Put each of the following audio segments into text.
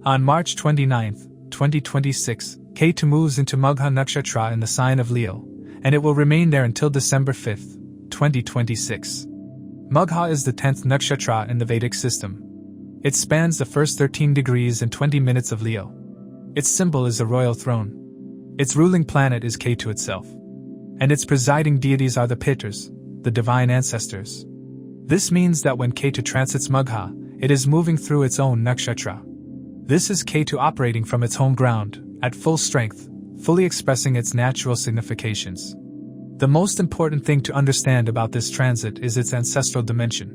On March 29, 2026, Ketu moves into Magha Nakshatra in the sign of Leo, and it will remain there until December 5, 2026. Magha is the 10th nakshatra in the Vedic system. It spans the first 13 degrees and 20 minutes of Leo. Its symbol is a royal throne. Its ruling planet is Ketu itself. And its presiding deities are the Pitrs, the divine ancestors. This means that when Ketu transits Magha, it is moving through its own nakshatra. This is Ketu operating from its home ground, at full strength, fully expressing its natural significations. The most important thing to understand about this transit is its ancestral dimension.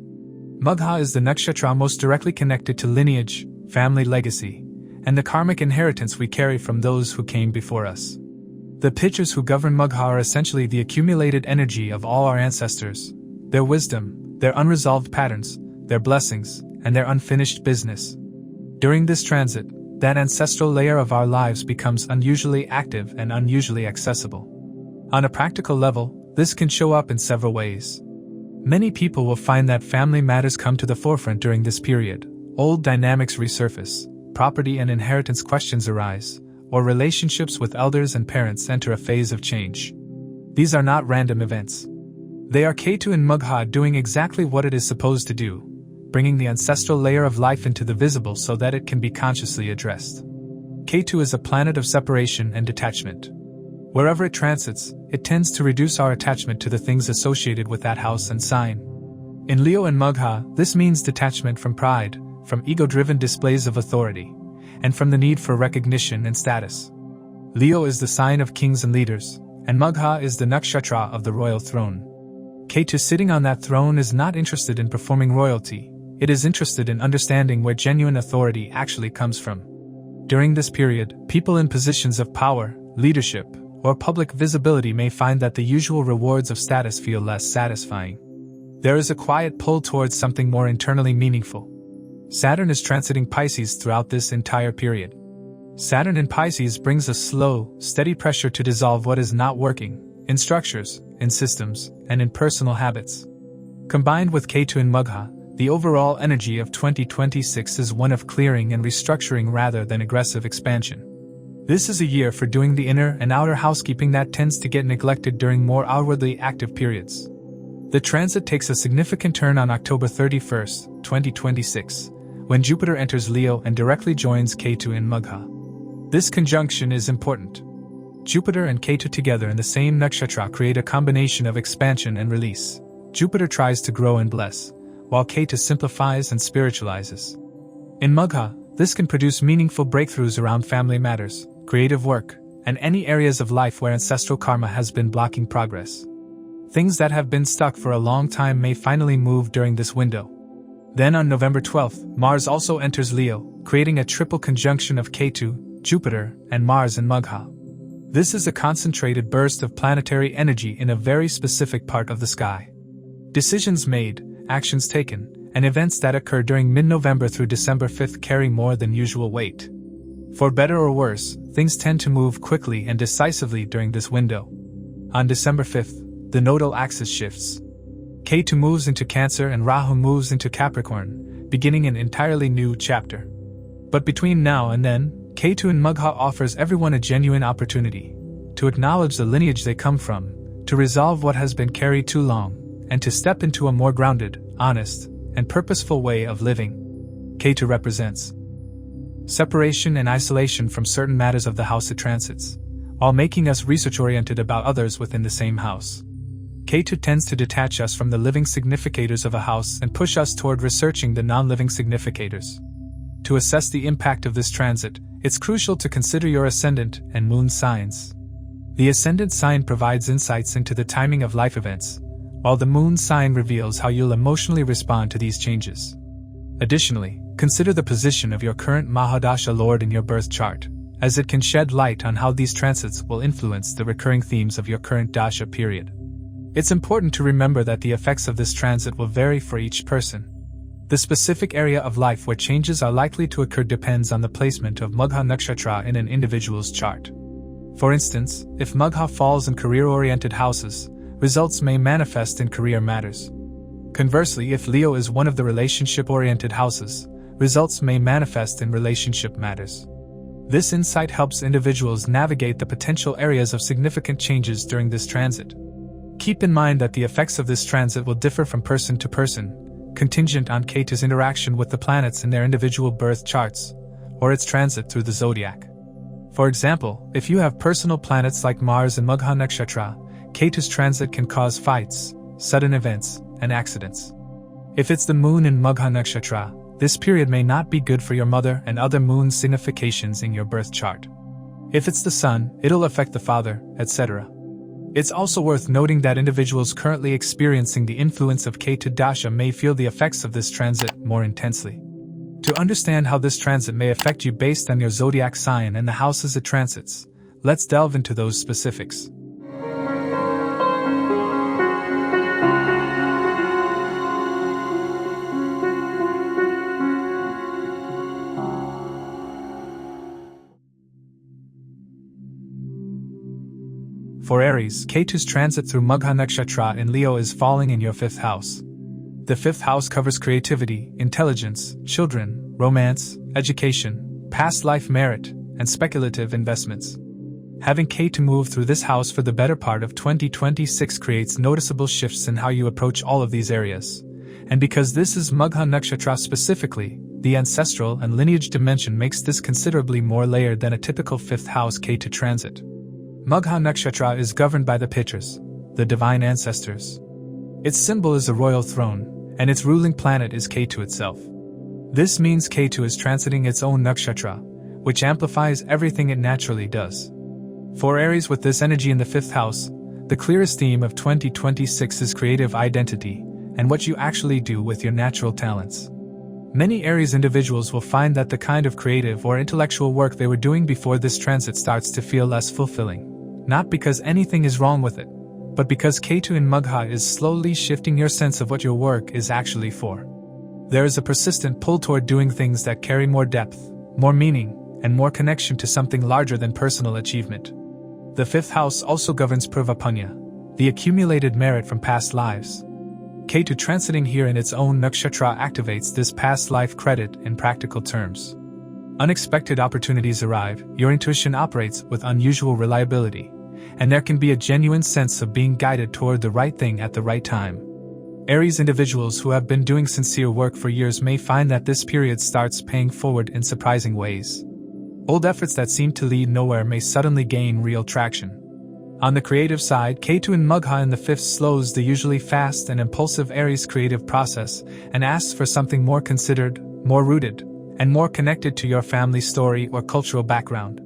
Magha is the nakshatra most directly connected to lineage, family legacy, and the karmic inheritance we carry from those who came before us. The Pitrs who govern Magha are essentially the accumulated energy of all our ancestors, their wisdom, their unresolved patterns, their blessings, and their unfinished business. During this transit, that ancestral layer of our lives becomes unusually active and unusually accessible. On a practical level, this can show up in several ways. Many people will find that family matters come to the forefront during this period. Old dynamics resurface, property and inheritance questions arise, or relationships with elders and parents enter a phase of change. These are not random events. They are Ketu and Magha doing exactly what it is supposed to do, bringing the ancestral layer of life into the visible so that it can be consciously addressed. Ketu is a planet of separation and detachment. Wherever it transits, it tends to reduce our attachment to the things associated with that house and sign. In Leo and Magha, this means detachment from pride, from ego-driven displays of authority, and from the need for recognition and status. Leo is the sign of kings and leaders, and Magha is the nakshatra of the royal throne. Ketu sitting on that throne is not interested in performing royalty, it is interested in understanding where genuine authority actually comes from. During this period, people in positions of power, leadership, or public visibility may find that the usual rewards of status feel less satisfying. There is a quiet pull towards something more internally meaningful. Saturn is transiting Pisces throughout this entire period. Saturn in Pisces brings a slow, steady pressure to dissolve what is not working, in structures, in systems, and in personal habits. Combined with Ketu in Magha, the overall energy of 2026 is one of clearing and restructuring rather than aggressive expansion. This is a year for doing the inner and outer housekeeping that tends to get neglected during more outwardly active periods. The transit takes a significant turn on October 31, 2026, when Jupiter enters Leo and directly joins Ketu in Magha. This conjunction is important. Jupiter and Ketu together in the same nakshatra create a combination of expansion and release. Jupiter tries to grow and bless, while Ketu simplifies and spiritualizes. In Magha, this can produce meaningful breakthroughs around family matters, creative work, and any areas of life where ancestral karma has been blocking progress. Things that have been stuck for a long time may finally move during this window. Then on November 12, Mars also enters Leo, creating a triple conjunction of Ketu, Jupiter, and Mars in Magha. This is a concentrated burst of planetary energy in a very specific part of the sky. Decisions made, actions taken, and events that occur during mid-November through December 5 carry more than usual weight. For better or worse, things tend to move quickly and decisively during this window. On December 5, the nodal axis shifts. Ketu moves into Cancer and Rahu moves into Capricorn, beginning an entirely new chapter. But between now and then, Ketu in Magha offers everyone a genuine opportunity to acknowledge the lineage they come from, to resolve what has been carried too long, and to step into a more grounded, honest, and purposeful way of living. Ketu represents separation and isolation from certain matters of the house it transits, while making us research-oriented about others within the same house. Ketu tends to detach us from the living significators of a house and push us toward researching the non-living significators. To assess the impact of this transit, it's crucial to consider your ascendant and moon signs. The ascendant sign provides insights into the timing of life events, while the moon sign reveals how you'll emotionally respond to these changes. Additionally, consider the position of your current Mahadasha Lord in your birth chart, as it can shed light on how these transits will influence the recurring themes of your current dasha period. It's important to remember that the effects of this transit will vary for each person. The specific area of life where changes are likely to occur depends on the placement of Magha Nakshatra in an individual's chart. For instance, if Magha falls in career-oriented houses, results may manifest in career matters. Conversely, if Leo is one of the relationship-oriented houses, results may manifest in relationship matters. This insight helps individuals navigate the potential areas of significant changes during this transit. Keep in mind that the effects of this transit will differ from person to person, contingent on Ketu's interaction with the planets in their individual birth charts, or its transit through the zodiac. For example, if you have personal planets like Mars in Magha Nakshatra, Ketu's transit can cause fights, sudden events, and accidents. If it's the moon in Magha Nakshatra, this period may not be good for your mother and other moon significations in your birth chart. If it's the sun, it'll affect the father, etc. It's also worth noting that individuals currently experiencing the influence of Ketu Dasha may feel the effects of this transit more intensely. To understand how this transit may affect you based on your zodiac sign and the houses it transits, let's delve into those specifics. For Aries, Ketu's transit through Magha Nakshatra in Leo is falling in your 5th house. The 5th house covers creativity, intelligence, children, romance, education, past life merit, and speculative investments. Having Ketu move through this house for the better part of 2026 creates noticeable shifts in how you approach all of these areas. And because this is Magha Nakshatra specifically, the ancestral and lineage dimension makes this considerably more layered than a typical 5th house Ketu transit. Magha Nakshatra is governed by the Pitrs, the divine ancestors. Its symbol is a royal throne, and its ruling planet is Ketu itself. This means Ketu is transiting its own nakshatra, which amplifies everything it naturally does. For Aries with this energy in the 5th house, the clearest theme of 2026 is creative identity and what you actually do with your natural talents. Many Aries individuals will find that the kind of creative or intellectual work they were doing before this transit starts to feel less fulfilling. Not because anything is wrong with it, but because Ketu in Magha is slowly shifting your sense of what your work is actually for. There is a persistent pull toward doing things that carry more depth, more meaning, and more connection to something larger than personal achievement. The 5th house also governs Purva Punya, the accumulated merit from past lives. Ketu transiting here in its own nakshatra activates this past life credit in practical terms. Unexpected opportunities arrive, your intuition operates with unusual reliability, and there can be a genuine sense of being guided toward the right thing at the right time. Aries individuals who have been doing sincere work for years may find that this period starts paying forward in surprising ways. Old efforts that seemed to lead nowhere may suddenly gain real traction. On the creative side, Ketu in Magha in the 5th slows the usually fast and impulsive Aries creative process and asks for something more considered, more rooted, and more connected to your family story or cultural background.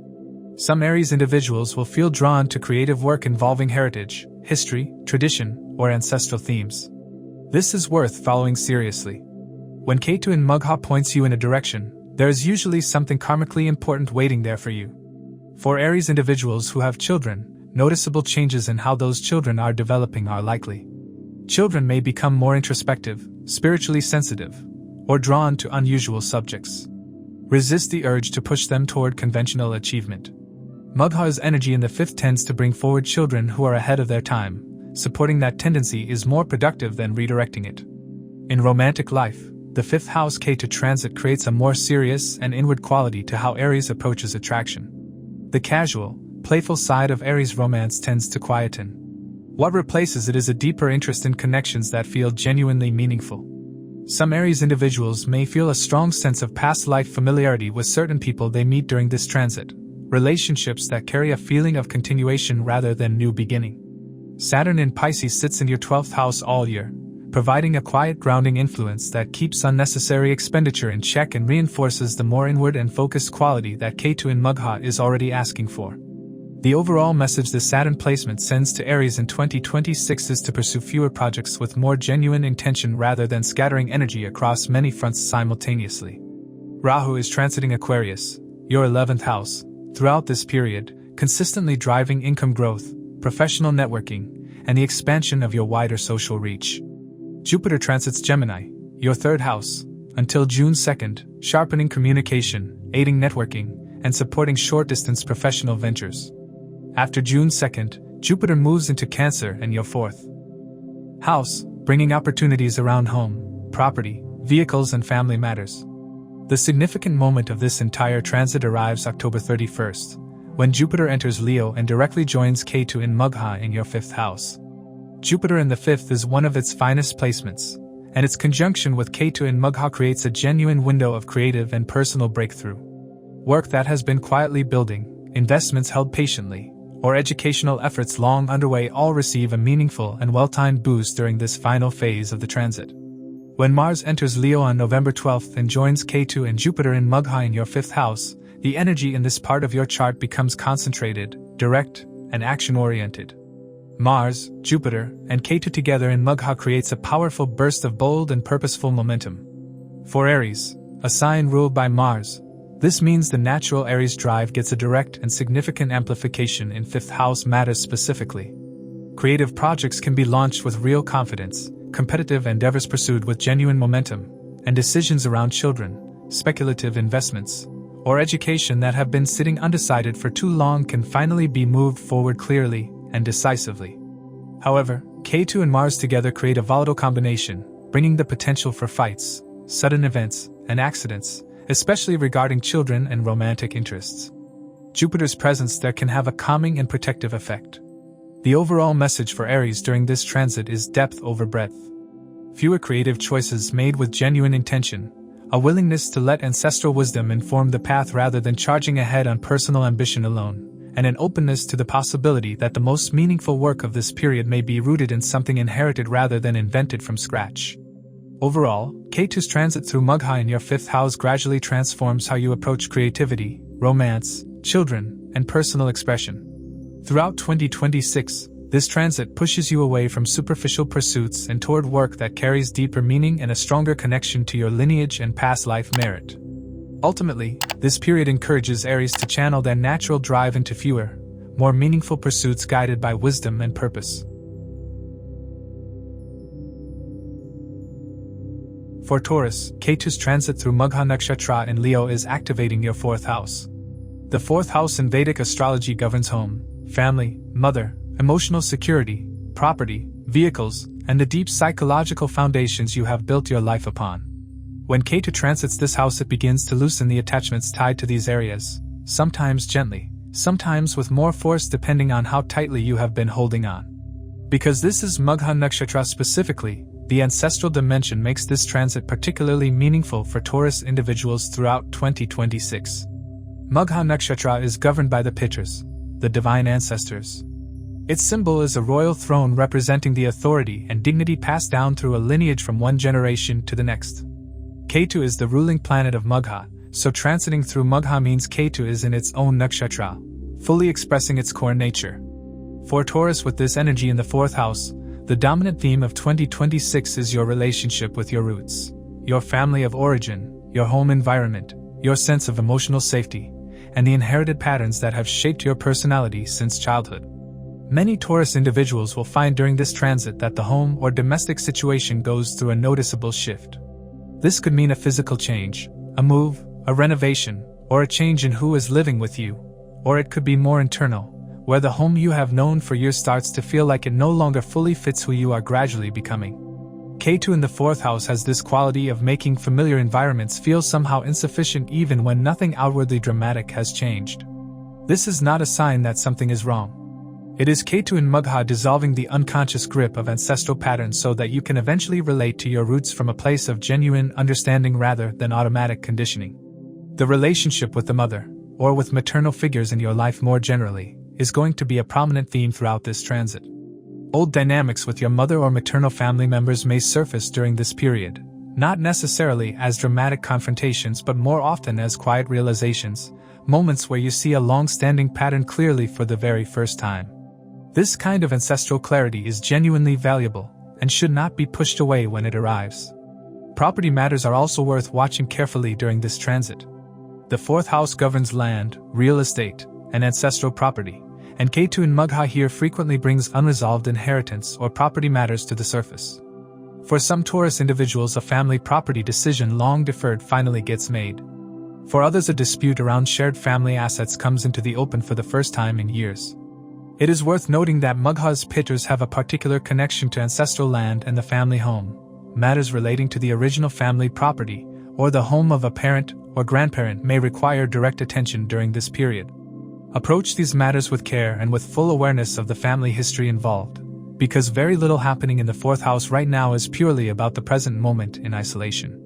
Some Aries individuals will feel drawn to creative work involving heritage, history, tradition, or ancestral themes. This is worth following seriously. When Ketu in Magha points you in a direction, there is usually something karmically important waiting there for you. For Aries individuals who have children, noticeable changes in how those children are developing are likely. Children may become more introspective, spiritually sensitive, or drawn to unusual subjects. Resist the urge to push them toward conventional achievement. Magha's energy in the 5th tends to bring forward children who are ahead of their time. Supporting that tendency is more productive than redirecting it. In romantic life, the 5th house Ketu transit creates a more serious and inward quality to how Aries approaches attraction. The casual, playful side of Aries romance tends to quieten. What replaces it is a deeper interest in connections that feel genuinely meaningful. Some Aries individuals may feel a strong sense of past life familiarity with certain people they meet during this transit, relationships that carry a feeling of continuation rather than new beginning. Saturn in Pisces sits in your 12th house all year, providing a quiet grounding influence that keeps unnecessary expenditure in check and reinforces the more inward and focused quality that Ketu in Magha is already asking for. The overall message the Saturn placement sends to Aries in 2026 is to pursue fewer projects with more genuine intention rather than scattering energy across many fronts simultaneously. Rahu is transiting Aquarius, your 11th house, throughout this period, consistently driving income growth, professional networking, and the expansion of your wider social reach. Jupiter transits Gemini, your 3rd house, until June 2nd, sharpening communication, aiding networking, and supporting short-distance professional ventures. After June 2nd, Jupiter moves into Cancer and your 4th house, bringing opportunities around home, property, vehicles and family matters. The significant moment of this entire transit arrives October 31st, when Jupiter enters Leo and directly joins Ketu in Magha in your 5th house. Jupiter in the 5th is one of its finest placements, and its conjunction with Ketu in Magha creates a genuine window of creative and personal breakthrough. Work that has been quietly building, investments held patiently, or educational efforts long underway all receive a meaningful and well-timed boost during this final phase of the transit. When Mars enters Leo on November 12th and joins Ketu and Jupiter in Magha in your 5th house, the energy in this part of your chart becomes concentrated, direct, and action-oriented. Mars, Jupiter, and Ketu together in Magha creates a powerful burst of bold and purposeful momentum. For Aries, a sign ruled by Mars, this means the natural Aries drive gets a direct and significant amplification in 5th house matters specifically. Creative projects can be launched with real confidence, competitive endeavors pursued with genuine momentum, and decisions around children, speculative investments, or education that have been sitting undecided for too long can finally be moved forward clearly and decisively. However, Ketu and Mars together create a volatile combination, bringing the potential for fights, sudden events, and accidents, especially regarding children and romantic interests. Jupiter's presence there can have a calming and protective effect. The overall message for Aries during this transit is depth over breadth. Fewer creative choices made with genuine intention, a willingness to let ancestral wisdom inform the path rather than charging ahead on personal ambition alone, and an openness to the possibility that the most meaningful work of this period may be rooted in something inherited rather than invented from scratch. Overall, Ketu's transit through Magha in your 5th house gradually transforms how you approach creativity, romance, children, and personal expression. Throughout 2026, this transit pushes you away from superficial pursuits and toward work that carries deeper meaning and a stronger connection to your lineage and past life merit. Ultimately, this period encourages Aries to channel their natural drive into fewer, more meaningful pursuits guided by wisdom and purpose. For Taurus, Ketu's transit through Magha Nakshatra in Leo is activating your 4th house. The 4th house in Vedic astrology governs home, family, mother, emotional security, property, vehicles, and the deep psychological foundations you have built your life upon. When Ketu transits this house, it begins to loosen the attachments tied to these areas, sometimes gently, sometimes with more force depending on how tightly you have been holding on. Because this is Magha Nakshatra specifically, the ancestral dimension makes this transit particularly meaningful for Taurus individuals throughout 2026. Magha Nakshatra is governed by the Pitrs, the divine ancestors. Its symbol is a royal throne representing the authority and dignity passed down through a lineage from one generation to the next. Ketu is the ruling planet of Magha, so transiting through Magha means Ketu is in its own nakshatra, fully expressing its core nature. For Taurus with this energy in the 4th house, the dominant theme of 2026 is your relationship with your roots, your family of origin, your home environment, your sense of emotional safety, and the inherited patterns that have shaped your personality since childhood. Many Taurus individuals will find during this transit that the home or domestic situation goes through a noticeable shift. This could mean a physical change, a move, a renovation, or a change in who is living with you, or it could be more internal, where the home you have known for years starts to feel like it no longer fully fits who you are gradually becoming. Ketu in the 4th house has this quality of making familiar environments feel somehow insufficient even when nothing outwardly dramatic has changed. This is not a sign that something is wrong. It is Ketu in Magha dissolving the unconscious grip of ancestral patterns so that you can eventually relate to your roots from a place of genuine understanding rather than automatic conditioning. The relationship with the mother, or with maternal figures in your life more generally, is going to be a prominent theme throughout this transit. Old dynamics with your mother or maternal family members may surface during this period, not necessarily as dramatic confrontations but more often as quiet realizations, moments where you see a long-standing pattern clearly for the very first time. This kind of ancestral clarity is genuinely valuable and should not be pushed away when it arrives. Property matters are also worth watching carefully during this transit. The 4th house governs land, real estate, and ancestral property, and Ketu in Magha here frequently brings unresolved inheritance or property matters to the surface. For some Taurus individuals, a family property decision long deferred finally gets made. For others, a dispute around shared family assets comes into the open for the first time in years. It is worth noting that Magha's Pitrs have a particular connection to ancestral land and the family home, matters relating to the original family property, or the home of a parent or grandparent may require direct attention during this period. Approach these matters with care and with full awareness of the family history involved, because very little happening in the 4th house right now is purely about the present moment in isolation.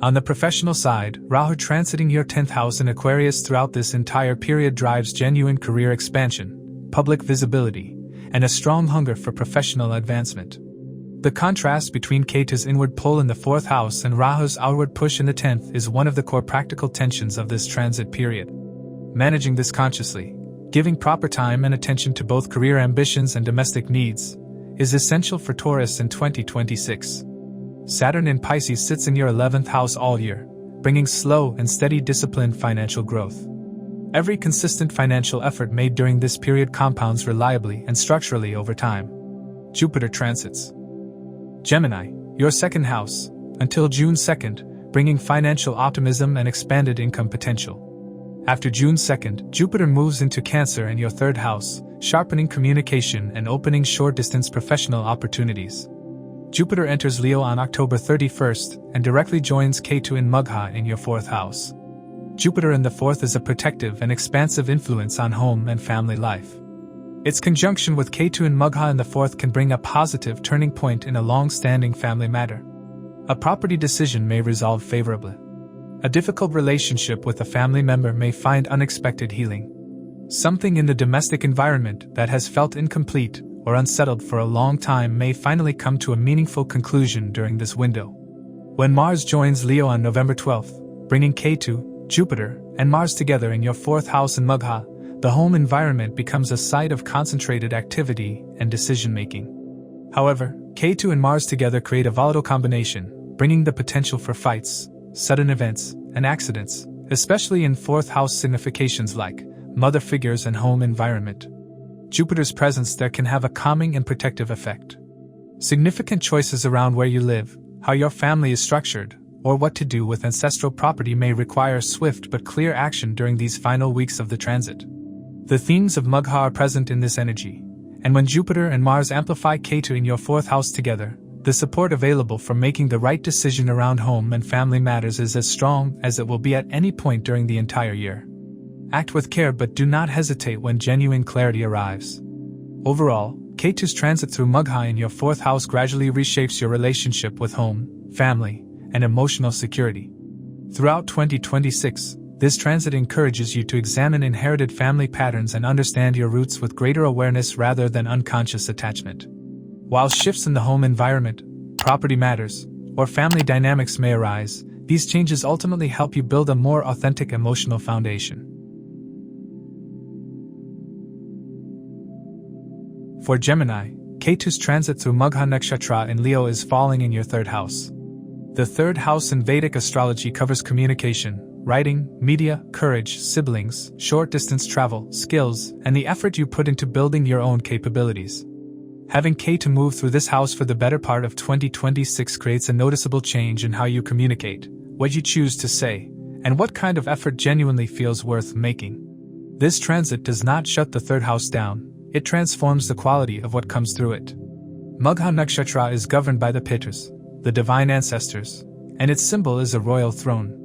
On the professional side, Rahu transiting your 10th house in Aquarius throughout this entire period drives genuine career expansion, public visibility, and a strong hunger for professional advancement. The contrast between Ketu's inward pull in the 4th house and Rahu's outward push in the 10th is one of the core practical tensions of this transit period. Managing this consciously, giving proper time and attention to both career ambitions and domestic needs, is essential for Taurus in 2026. Saturn in Pisces sits in your 11th house all year, bringing slow and steady disciplined financial growth. Every consistent financial effort made during this period compounds reliably and structurally over time. Jupiter transits Gemini, your 2nd house, until June 2nd, bringing financial optimism and expanded income potential. After June 2nd, Jupiter moves into Cancer in your 3rd house, sharpening communication and opening short-distance professional opportunities. Jupiter enters Leo on October 31st and directly joins Ketu in Magha in your 4th house. Jupiter in the 4th is a protective and expansive influence on home and family life. Its conjunction with Ketu in Magha in the 4th can bring a positive turning point in a long-standing family matter. A property decision may resolve favorably. A difficult relationship with a family member may find unexpected healing. Something in the domestic environment that has felt incomplete or unsettled for a long time may finally come to a meaningful conclusion during this window. When Mars joins Leo on November 12th, bringing Ketu, Jupiter, and Mars together in your 4th house in Magha, the home environment becomes a site of concentrated activity and decision-making. However, Ketu and Mars together create a volatile combination, bringing the potential for fights, sudden events, and accidents, especially in 4th house significations like mother figures and home environment. Jupiter's presence there can have a calming and protective effect. Significant choices around where you live, how your family is structured, or what to do with ancestral property may require swift but clear action during these final weeks of the transit. The themes of Magha are present in this energy, and when Jupiter and Mars amplify Ketu in your 4th house together, the support available for making the right decision around home and family matters is as strong as it will be at any point during the entire year. Act with care but do not hesitate when genuine clarity arrives. Overall, Ketu's transit through Magha in your 4th house gradually reshapes your relationship with home, family, and emotional security. Throughout 2026, this transit encourages you to examine inherited family patterns and understand your roots with greater awareness rather than unconscious attachment. While shifts in the home environment, property matters, or family dynamics may arise, these changes ultimately help you build a more authentic emotional foundation. For Gemini, Ketu's transit through Magha Nakshatra in Leo is falling in your 3rd house. The 3rd house in Vedic astrology covers communication, writing, media, courage, siblings, short-distance travel, skills, and the effort you put into building your own capabilities. Having Ketu move through this house for the better part of 2026 creates a noticeable change in how you communicate, what you choose to say, and what kind of effort genuinely feels worth making. This transit does not shut the 3rd house down. It transforms the quality of what comes through it. Magha Nakshatra is governed by the Pitrs, the divine ancestors, and its symbol is a royal throne.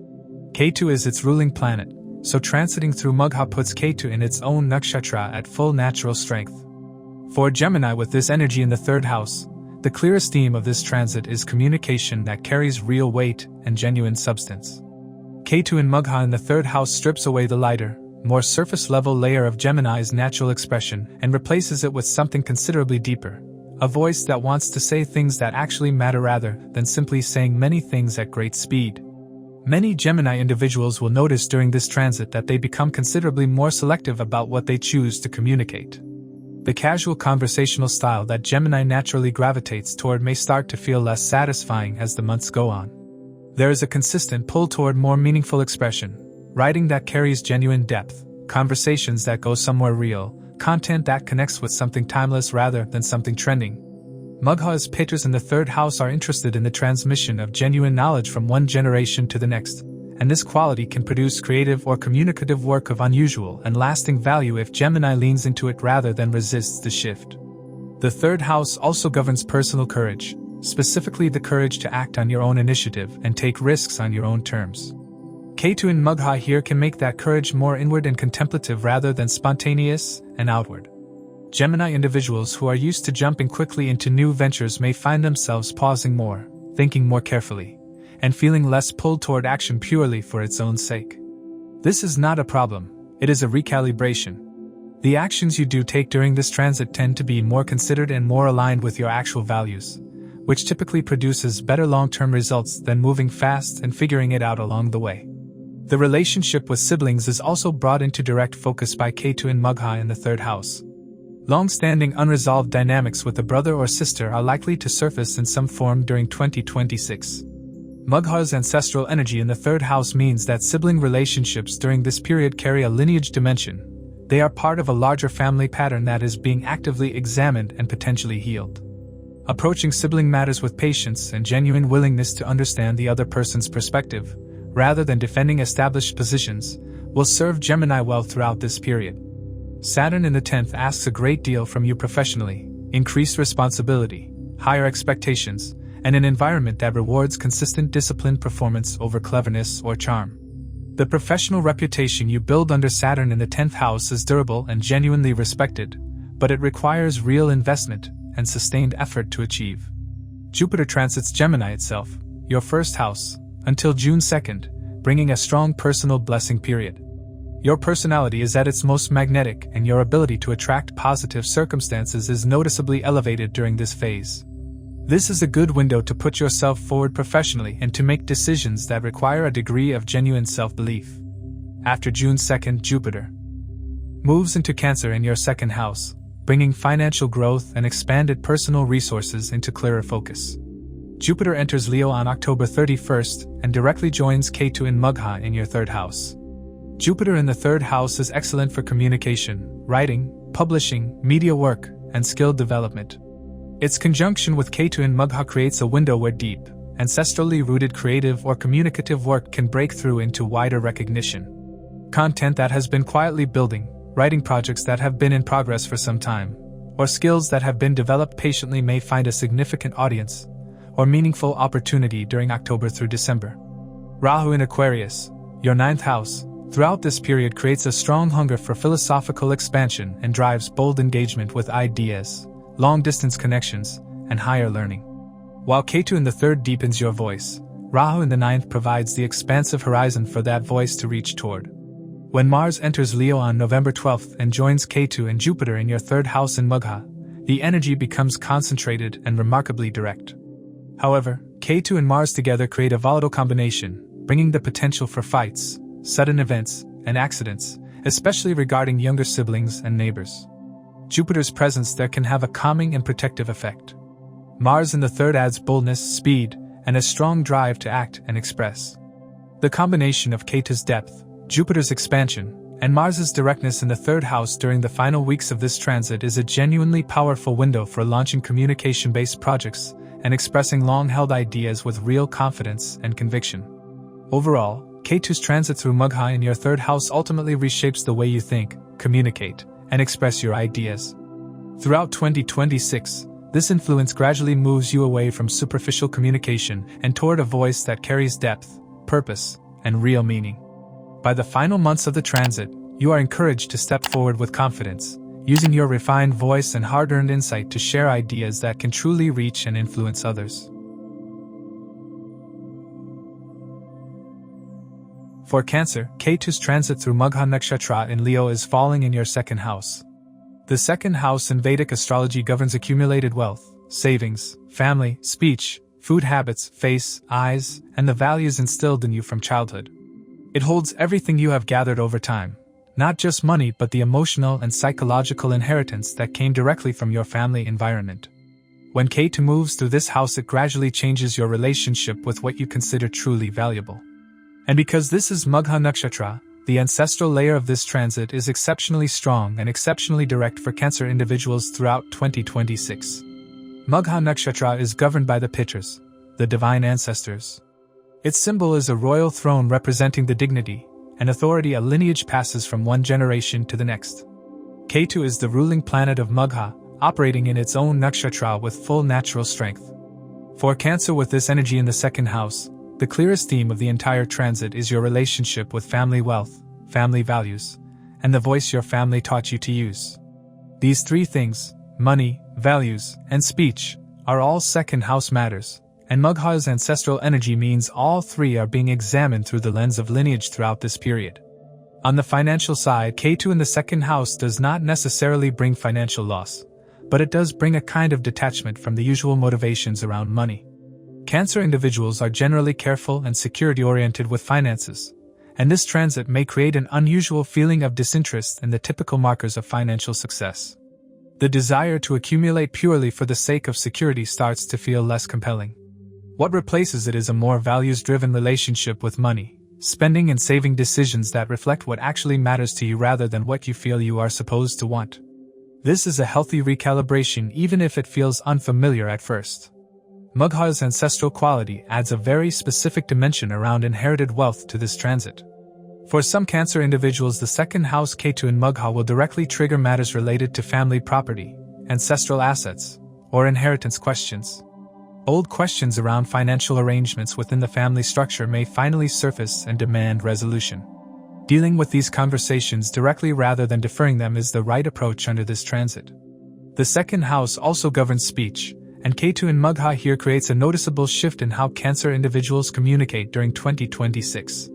Ketu is its ruling planet, so transiting through Magha puts Ketu in its own nakshatra at full natural strength. For Gemini with this energy in the 3rd house, the clearest theme of this transit is communication that carries real weight and genuine substance. Ketu in Magha in the 3rd house strips away the lighter, more surface-level layer of Gemini's natural expression and replaces it with something considerably deeper, a voice that wants to say things that actually matter rather than simply saying many things at great speed. Many Gemini individuals will notice during this transit that they become considerably more selective about what they choose to communicate. The casual conversational style that Gemini naturally gravitates toward may start to feel less satisfying as the months go on. There is a consistent pull toward more meaningful expression, writing that carries genuine depth, conversations that go somewhere real, content that connects with something timeless rather than something trending. Magha's Pitrs in the 3rd house are interested in the transmission of genuine knowledge from one generation to the next, and this quality can produce creative or communicative work of unusual and lasting value if Gemini leans into it rather than resists the shift. The 3rd house also governs personal courage, specifically the courage to act on your own initiative and take risks on your own terms. Ketu in Magha here can make that courage more inward and contemplative rather than spontaneous and outward. Gemini individuals who are used to jumping quickly into new ventures may find themselves pausing more, thinking more carefully, and feeling less pulled toward action purely for its own sake. This is not a problem, it is a recalibration. The actions you do take during this transit tend to be more considered and more aligned with your actual values, which typically produces better long-term results than moving fast and figuring it out along the way. The relationship with siblings is also brought into direct focus by Ketu in Magha in the 3rd house. Long-standing unresolved dynamics with a brother or sister are likely to surface in some form during 2026. Magha's ancestral energy in the 3rd house means that sibling relationships during this period carry a lineage dimension. They are part of a larger family pattern that is being actively examined and potentially healed. Approaching sibling matters with patience and genuine willingness to understand the other person's perspective, rather than defending established positions, will serve Gemini well throughout this period. Saturn in the 10th asks a great deal from you professionally: increased responsibility, higher expectations, and an environment that rewards consistent disciplined performance over cleverness or charm. The professional reputation you build under Saturn in the 10th house is durable and genuinely respected, but it requires real investment and sustained effort to achieve. Jupiter transits Gemini itself, your 1st house, until June 2nd, bringing a strong personal blessing period. Your personality is at its most magnetic and your ability to attract positive circumstances is noticeably elevated during this phase. This is a good window to put yourself forward professionally and to make decisions that require a degree of genuine self-belief. After June 2nd, Jupiter moves into Cancer in your 2nd house, bringing financial growth and expanded personal resources into clearer focus. Jupiter enters Leo on October 31st and directly joins Ketu in Magha in your 3rd house. Jupiter in the 3rd house is excellent for communication, writing, publishing, media work, and skill development. Its conjunction with Ketu in Magha creates a window where deep, ancestrally rooted creative or communicative work can break through into wider recognition. Content that has been quietly building, writing projects that have been in progress for some time, or skills that have been developed patiently may find a significant audience or meaningful opportunity during October through December. Rahu in Aquarius, your 9th house, throughout this period creates a strong hunger for philosophical expansion and drives bold engagement with ideas, long-distance connections, and higher learning. While Ketu in the 3rd deepens your voice, Rahu in the 9th provides the expansive horizon for that voice to reach toward. When Mars enters Leo on November 12th and joins Ketu and Jupiter in your 3rd house in Magha, the energy becomes concentrated and remarkably direct. However, Ketu and Mars together create a volatile combination, bringing the potential for fights, sudden events, and accidents, especially regarding younger siblings and neighbors. Jupiter's presence there can have a calming and protective effect. Mars in the 3rd adds boldness, speed, and a strong drive to act and express. The combination of Ketu's depth, Jupiter's expansion, and Mars's directness in the 3rd house during the final weeks of this transit is a genuinely powerful window for launching communication-based projects and expressing long-held ideas with real confidence and conviction. Overall, Ketu's transit through Magha in your 3rd house ultimately reshapes the way you think, communicate, and express your ideas. Throughout 2026, this influence gradually moves you away from superficial communication and toward a voice that carries depth, purpose, and real meaning. By the final months of the transit, you are encouraged to step forward with confidence, using your refined voice and hard-earned insight to share ideas that can truly reach and influence others. For Cancer, Ketu's transit through Magha Nakshatra in Leo is falling in your 2nd house. The 2nd house in Vedic astrology governs accumulated wealth, savings, family, speech, food habits, face, eyes, and the values instilled in you from childhood. It holds everything you have gathered over time, not just money but the emotional and psychological inheritance that came directly from your family environment. When Ketu moves through this house, it gradually changes your relationship with what you consider truly valuable. And because this is Magha Nakshatra, the ancestral layer of this transit is exceptionally strong and exceptionally direct for Cancer individuals throughout 2026. Magha Nakshatra is governed by the Pitrs, the divine ancestors. Its symbol is a royal throne representing the dignity and authority a lineage passes from one generation to the next. Ketu is the ruling planet of Magha, operating in its own nakshatra with full natural strength. For Cancer with this energy in the second house, the clearest theme of the entire transit is your relationship with family wealth, family values, and the voice your family taught you to use. These three things, money, values, and speech, are all second house matters, and Magha's ancestral energy means all three are being examined through the lens of lineage throughout this period. On the financial side, Ketu in the second house does not necessarily bring financial loss, but it does bring a kind of detachment from the usual motivations around money. Cancer individuals are generally careful and security-oriented with finances, and this transit may create an unusual feeling of disinterest in the typical markers of financial success. The desire to accumulate purely for the sake of security starts to feel less compelling. What replaces it is a more values-driven relationship with money, spending and saving decisions that reflect what actually matters to you rather than what you feel you are supposed to want. This is a healthy recalibration even if it feels unfamiliar at first. Magha's ancestral quality adds a very specific dimension around inherited wealth to this transit. For some Cancer individuals, the second house Ketu in Magha will directly trigger matters related to family property, ancestral assets, or inheritance questions. Old questions around financial arrangements within the family structure may finally surface and demand resolution. Dealing with these conversations directly rather than deferring them is the right approach under this transit. The second house also governs speech, and Ketu in Magha here creates a noticeable shift in how Cancer individuals communicate during 2026.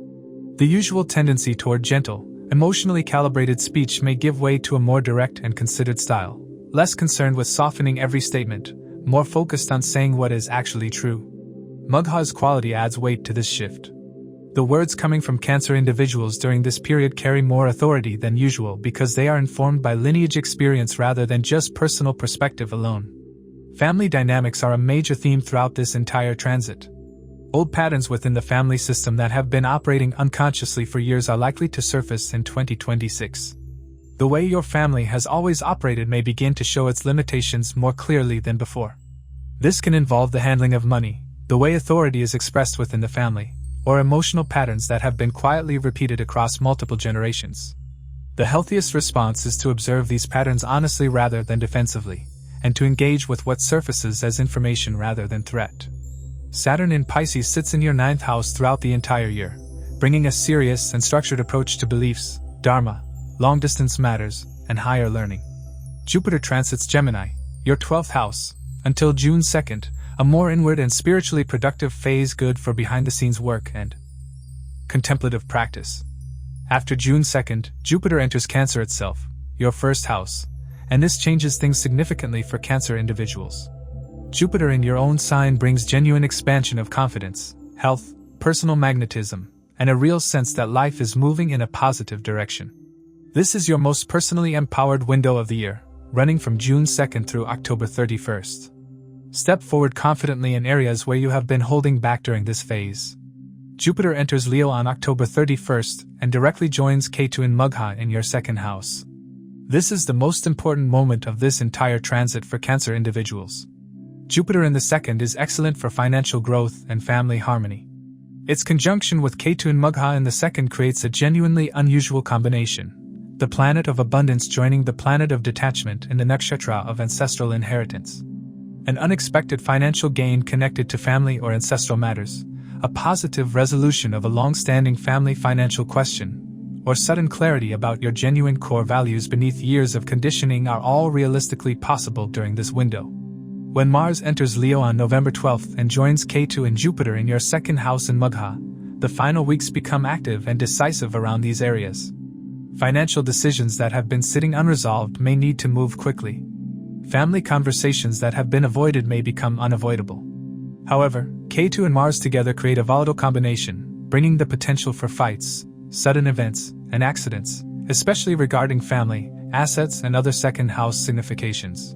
The usual tendency toward gentle, emotionally calibrated speech may give way to a more direct and considered style, less concerned with softening every statement, more focused on saying what is actually true. Magha's quality adds weight to this shift. The words coming from Cancer individuals during this period carry more authority than usual because they are informed by lineage experience rather than just personal perspective alone. Family dynamics are a major theme throughout this entire transit. Old patterns within the family system that have been operating unconsciously for years are likely to surface in 2026. The way your family has always operated may begin to show its limitations more clearly than before. This can involve the handling of money, the way authority is expressed within the family, or emotional patterns that have been quietly repeated across multiple generations. The healthiest response is to observe these patterns honestly rather than defensively, and to engage with what surfaces as information rather than threat. Saturn in Pisces sits in your 9th house throughout the entire year, bringing a serious and structured approach to beliefs, dharma, long-distance matters, and higher learning. Jupiter transits Gemini, your 12th house, until June 2nd, a more inward and spiritually productive phase good for behind-the-scenes work and contemplative practice. After June 2nd, Jupiter enters Cancer itself, your 1st house, and this changes things significantly for Cancer individuals. Jupiter in your own sign brings genuine expansion of confidence, health, personal magnetism, and a real sense that life is moving in a positive direction. This is your most personally empowered window of the year, running from June 2nd through October 31st. Step forward confidently in areas where you have been holding back during this phase. Jupiter enters Leo on October 31st and directly joins Ketu in Magha in your 2nd house. This is the most important moment of this entire transit for Cancer individuals. Jupiter in the 2nd is excellent for financial growth and family harmony. Its conjunction with Ketu in Magha in the 2nd creates a genuinely unusual combination, the planet of abundance joining the planet of detachment in the nakshatra of ancestral inheritance. An unexpected financial gain connected to family or ancestral matters, a positive resolution of a long-standing family financial question, or sudden clarity about your genuine core values beneath years of conditioning are all realistically possible during this window. When Mars enters Leo on November 12th and joins Ketu and Jupiter in your 2nd house in Magha, the final weeks become active and decisive around these areas. Financial decisions that have been sitting unresolved may need to move quickly. Family conversations that have been avoided may become unavoidable. However, Ketu and Mars together create a volatile combination, bringing the potential for fights, sudden events, and accidents, especially regarding family, assets, and other 2nd house significations.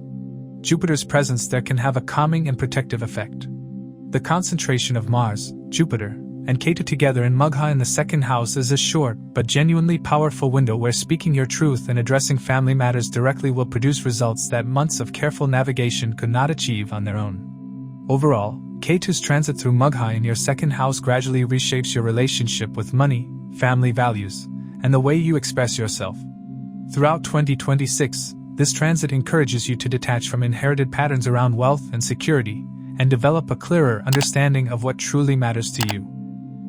Jupiter's presence there can have a calming and protective effect. The concentration of Mars, Jupiter, and Ketu together in Magha in the 2nd house is a short but genuinely powerful window where speaking your truth and addressing family matters directly will produce results that months of careful navigation could not achieve on their own. Overall, Ketu's transit through Magha in your 2nd house gradually reshapes your relationship with money, family values, and the way you express yourself. Throughout 2026, this transit encourages you to detach from inherited patterns around wealth and security, and develop a clearer understanding of what truly matters to you.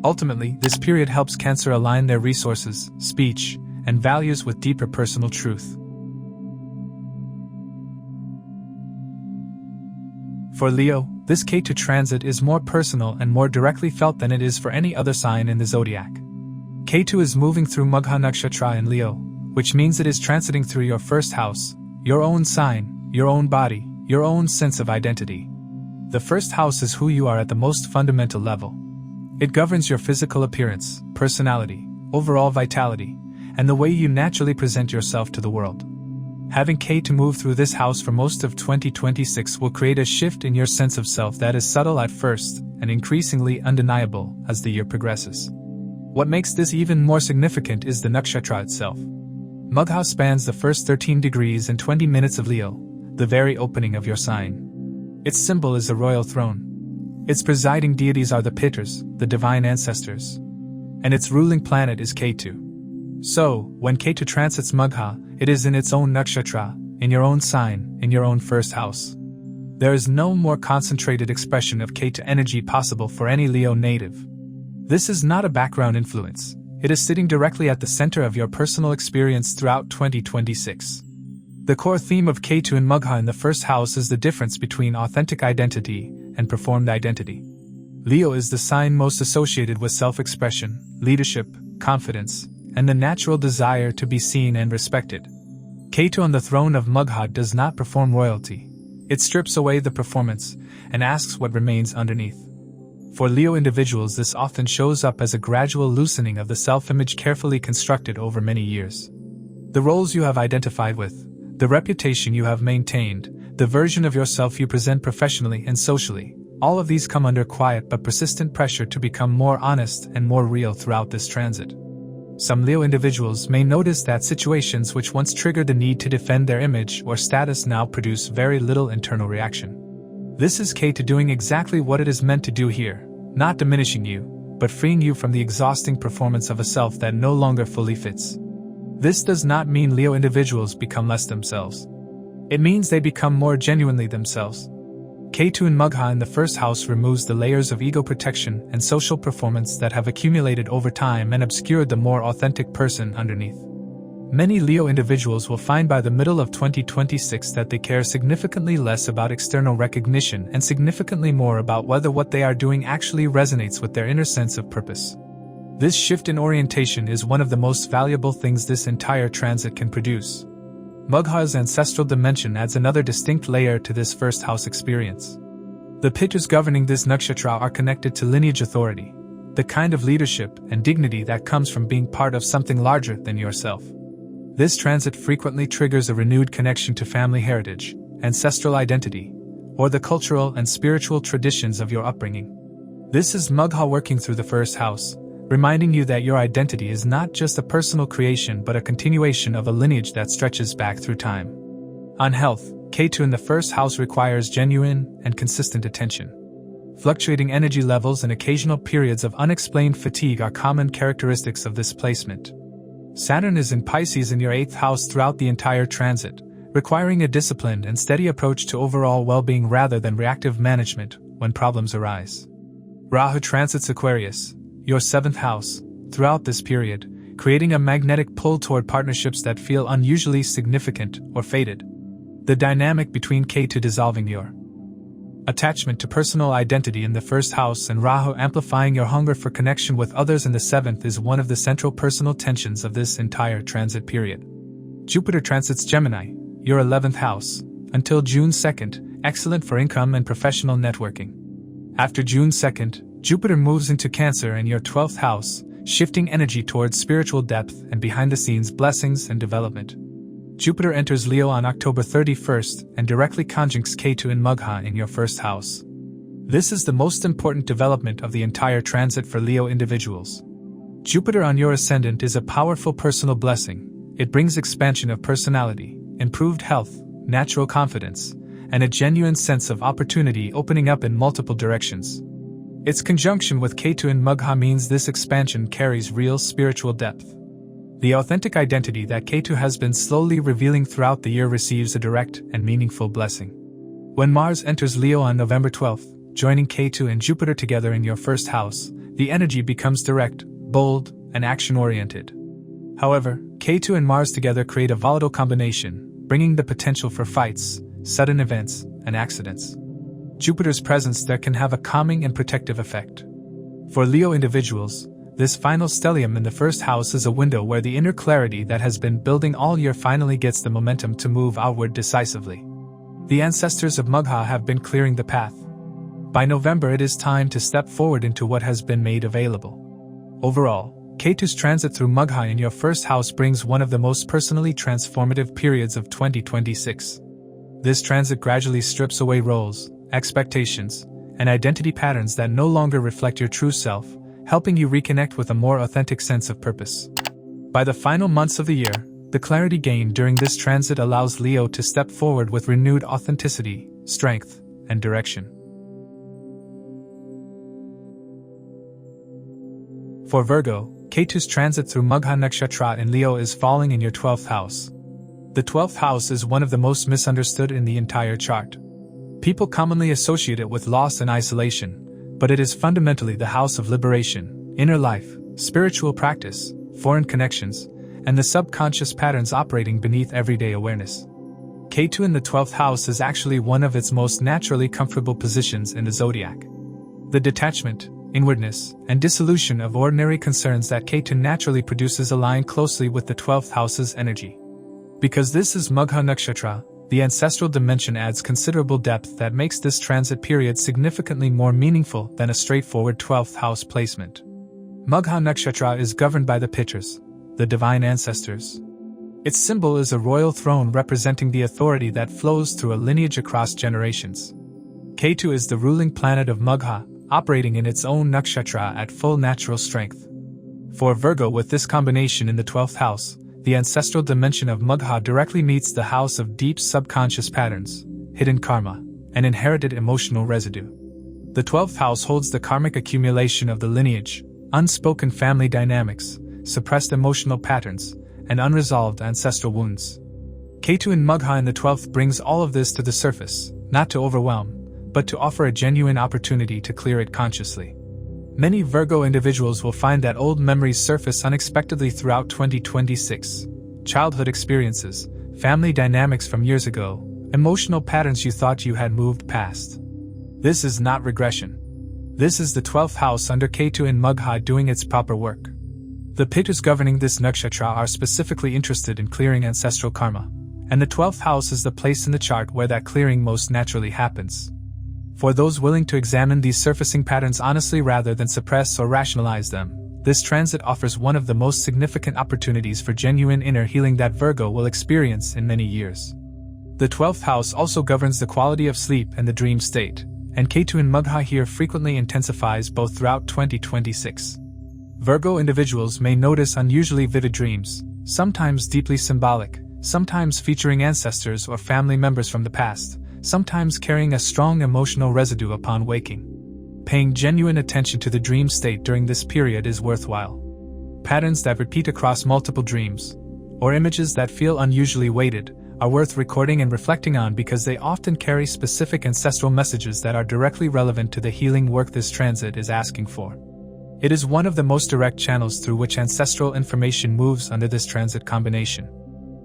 Ultimately, this period helps Cancer align their resources, speech, and values with deeper personal truth. For Leo, this Ketu transit is more personal and more directly felt than it is for any other sign in the zodiac. Ketu is moving through Magha Nakshatra in Leo, which means it is transiting through your first house, your own sign, your own body, your own sense of identity. The first house is who you are at the most fundamental level. It governs your physical appearance, personality, overall vitality, and the way you naturally present yourself to the world. Having Ketu move through this house for most of 2026 will create a shift in your sense of self that is subtle at first and increasingly undeniable as the year progresses. What makes this even more significant is the nakshatra itself. Magha spans the first 13 degrees and 20 minutes of Leo, the very opening of your sign. Its symbol is a royal throne. Its presiding deities are the Pitrs, the divine ancestors. And its ruling planet is Ketu. So, when Ketu transits Magha, it is in its own nakshatra, in your own sign, in your own first house. There is no more concentrated expression of Ketu energy possible for any Leo native. This is not a background influence. It is sitting directly at the center of your personal experience throughout 2026. The core theme of Ketu in Magha in the first house is the difference between authentic identity and performed identity. Leo is the sign most associated with self-expression, leadership, confidence, and the natural desire to be seen and respected. Ketu on the throne of Magha does not perform royalty. It strips away the performance and asks what remains underneath. For Leo individuals, this often shows up as a gradual loosening of the self-image carefully constructed over many years. The roles you have identified with, the reputation you have maintained, the version of yourself you present professionally and socially, all of these come under quiet but persistent pressure to become more honest and more real throughout this transit. Some Leo individuals may notice that situations which once triggered the need to defend their image or status now produce very little internal reaction. This is Ketu doing exactly what it is meant to do here, not diminishing you, but freeing you from the exhausting performance of a self that no longer fully fits. This does not mean Leo individuals become less themselves. It means they become more genuinely themselves. Ketu in Magha in the first house removes the layers of ego protection and social performance that have accumulated over time and obscured the more authentic person underneath. Many Leo individuals will find by the middle of 2026 that they care significantly less about external recognition and significantly more about whether what they are doing actually resonates with their inner sense of purpose. This shift in orientation is one of the most valuable things this entire transit can produce. Magha's ancestral dimension adds another distinct layer to this first house experience. The Pitrs governing this nakshatra are connected to lineage authority, the kind of leadership and dignity that comes from being part of something larger than yourself. This transit frequently triggers a renewed connection to family heritage, ancestral identity, or the cultural and spiritual traditions of your upbringing. This is Magha working through the first house, reminding you that your identity is not just a personal creation but a continuation of a lineage that stretches back through time. On health, Ketu in the first house requires genuine and consistent attention. Fluctuating energy levels and occasional periods of unexplained fatigue are common characteristics of this placement. Saturn is in Pisces in your 8th house throughout the entire transit, requiring a disciplined and steady approach to overall well-being rather than reactive management when problems arise. Rahu transits Aquarius, your 7th house, throughout this period, creating a magnetic pull toward partnerships that feel unusually significant or fated. The dynamic between Ketu dissolving your attachment to personal identity in the 1st house and Rahu amplifying your hunger for connection with others in the 7th is one of the central personal tensions of this entire transit period. Jupiter transits Gemini, your 11th house, until June 2nd, excellent for income and professional networking. After June 2nd, Jupiter moves into Cancer in your 12th house, shifting energy towards spiritual depth and behind-the-scenes blessings and development. Jupiter enters Leo on October 31st and directly conjuncts Ketu in Magha in your 1st house. This is the most important development of the entire transit for Leo individuals. Jupiter on your ascendant is a powerful personal blessing. It brings expansion of personality, improved health, natural confidence, and a genuine sense of opportunity opening up in multiple directions. Its conjunction with Ketu in Magha means this expansion carries real spiritual depth. The authentic identity that Ketu has been slowly revealing throughout the year receives a direct and meaningful blessing. When Mars enters Leo on November 12th, joining Ketu and Jupiter together in your first house, the energy becomes direct, bold, and action-oriented. However, Ketu and Mars together create a volatile combination, bringing the potential for fights, sudden events, and accidents. Jupiter's presence there can have a calming and protective effect. For Leo individuals, this final stellium in the first house is a window where the inner clarity that has been building all year finally gets the momentum to move outward decisively. The ancestors of Magha have been clearing the path. By November, it is time to step forward into what has been made available. Overall, Ketu's transit through Magha in your first house brings one of the most personally transformative periods of 2026. This transit gradually strips away roles, expectations, and identity patterns that no longer reflect your true self, helping you reconnect with a more authentic sense of purpose. By the final months of the year, the clarity gained during this transit allows Leo to step forward with renewed authenticity, strength, and direction. For Virgo, Ketu's transit through Magha Nakshatra in Leo is falling in your 12th house. The 12th house is one of the most misunderstood in the entire chart. People commonly associate it with loss and isolation, but it is fundamentally the house of liberation, inner life, spiritual practice, foreign connections, and the subconscious patterns operating beneath everyday awareness. Ketu in the 12th house is actually one of its most naturally comfortable positions in the zodiac. The detachment, inwardness, and dissolution of ordinary concerns that Ketu naturally produces align closely with the 12th house's energy. Because this is Magha Nakshatra, the ancestral dimension adds considerable depth that makes this transit period significantly more meaningful than a straightforward 12th house placement. Magha Nakshatra is governed by the Pitrs, the divine ancestors. Its symbol is a royal throne representing the authority that flows through a lineage across generations. Ketu is the ruling planet of Magha, operating in its own nakshatra at full natural strength. For Virgo, with this combination in the 12th house, the ancestral dimension of Magha directly meets the house of deep subconscious patterns, hidden karma, and inherited emotional residue. The 12th house holds the karmic accumulation of the lineage, unspoken family dynamics, suppressed emotional patterns, and unresolved ancestral wounds. Ketu in Magha in the 12th brings all of this to the surface, not to overwhelm, but to offer a genuine opportunity to clear it consciously. Many Virgo individuals will find that old memories surface unexpectedly throughout 2026. Childhood experiences, family dynamics from years ago, emotional patterns you thought you had moved past. This is not regression. This is the 12th house under Ketu in Magha doing its proper work. The Pitrs governing this nakshatra are specifically interested in clearing ancestral karma, and the 12th house is the place in the chart where that clearing most naturally happens. For those willing to examine these surfacing patterns honestly rather than suppress or rationalize them, this transit offers one of the most significant opportunities for genuine inner healing that Virgo will experience in many years. The 12th house also governs the quality of sleep and the dream state, and Ketu in Magha here frequently intensifies both throughout 2026. Virgo individuals may notice unusually vivid dreams, sometimes deeply symbolic, sometimes featuring ancestors or family members from the past, sometimes carrying a strong emotional residue upon waking. Paying genuine attention to the dream state during this period is worthwhile. Patterns that repeat across multiple dreams, or images that feel unusually weighted, are worth recording and reflecting on because they often carry specific ancestral messages that are directly relevant to the healing work this transit is asking for. It is one of the most direct channels through which ancestral information moves under this transit combination.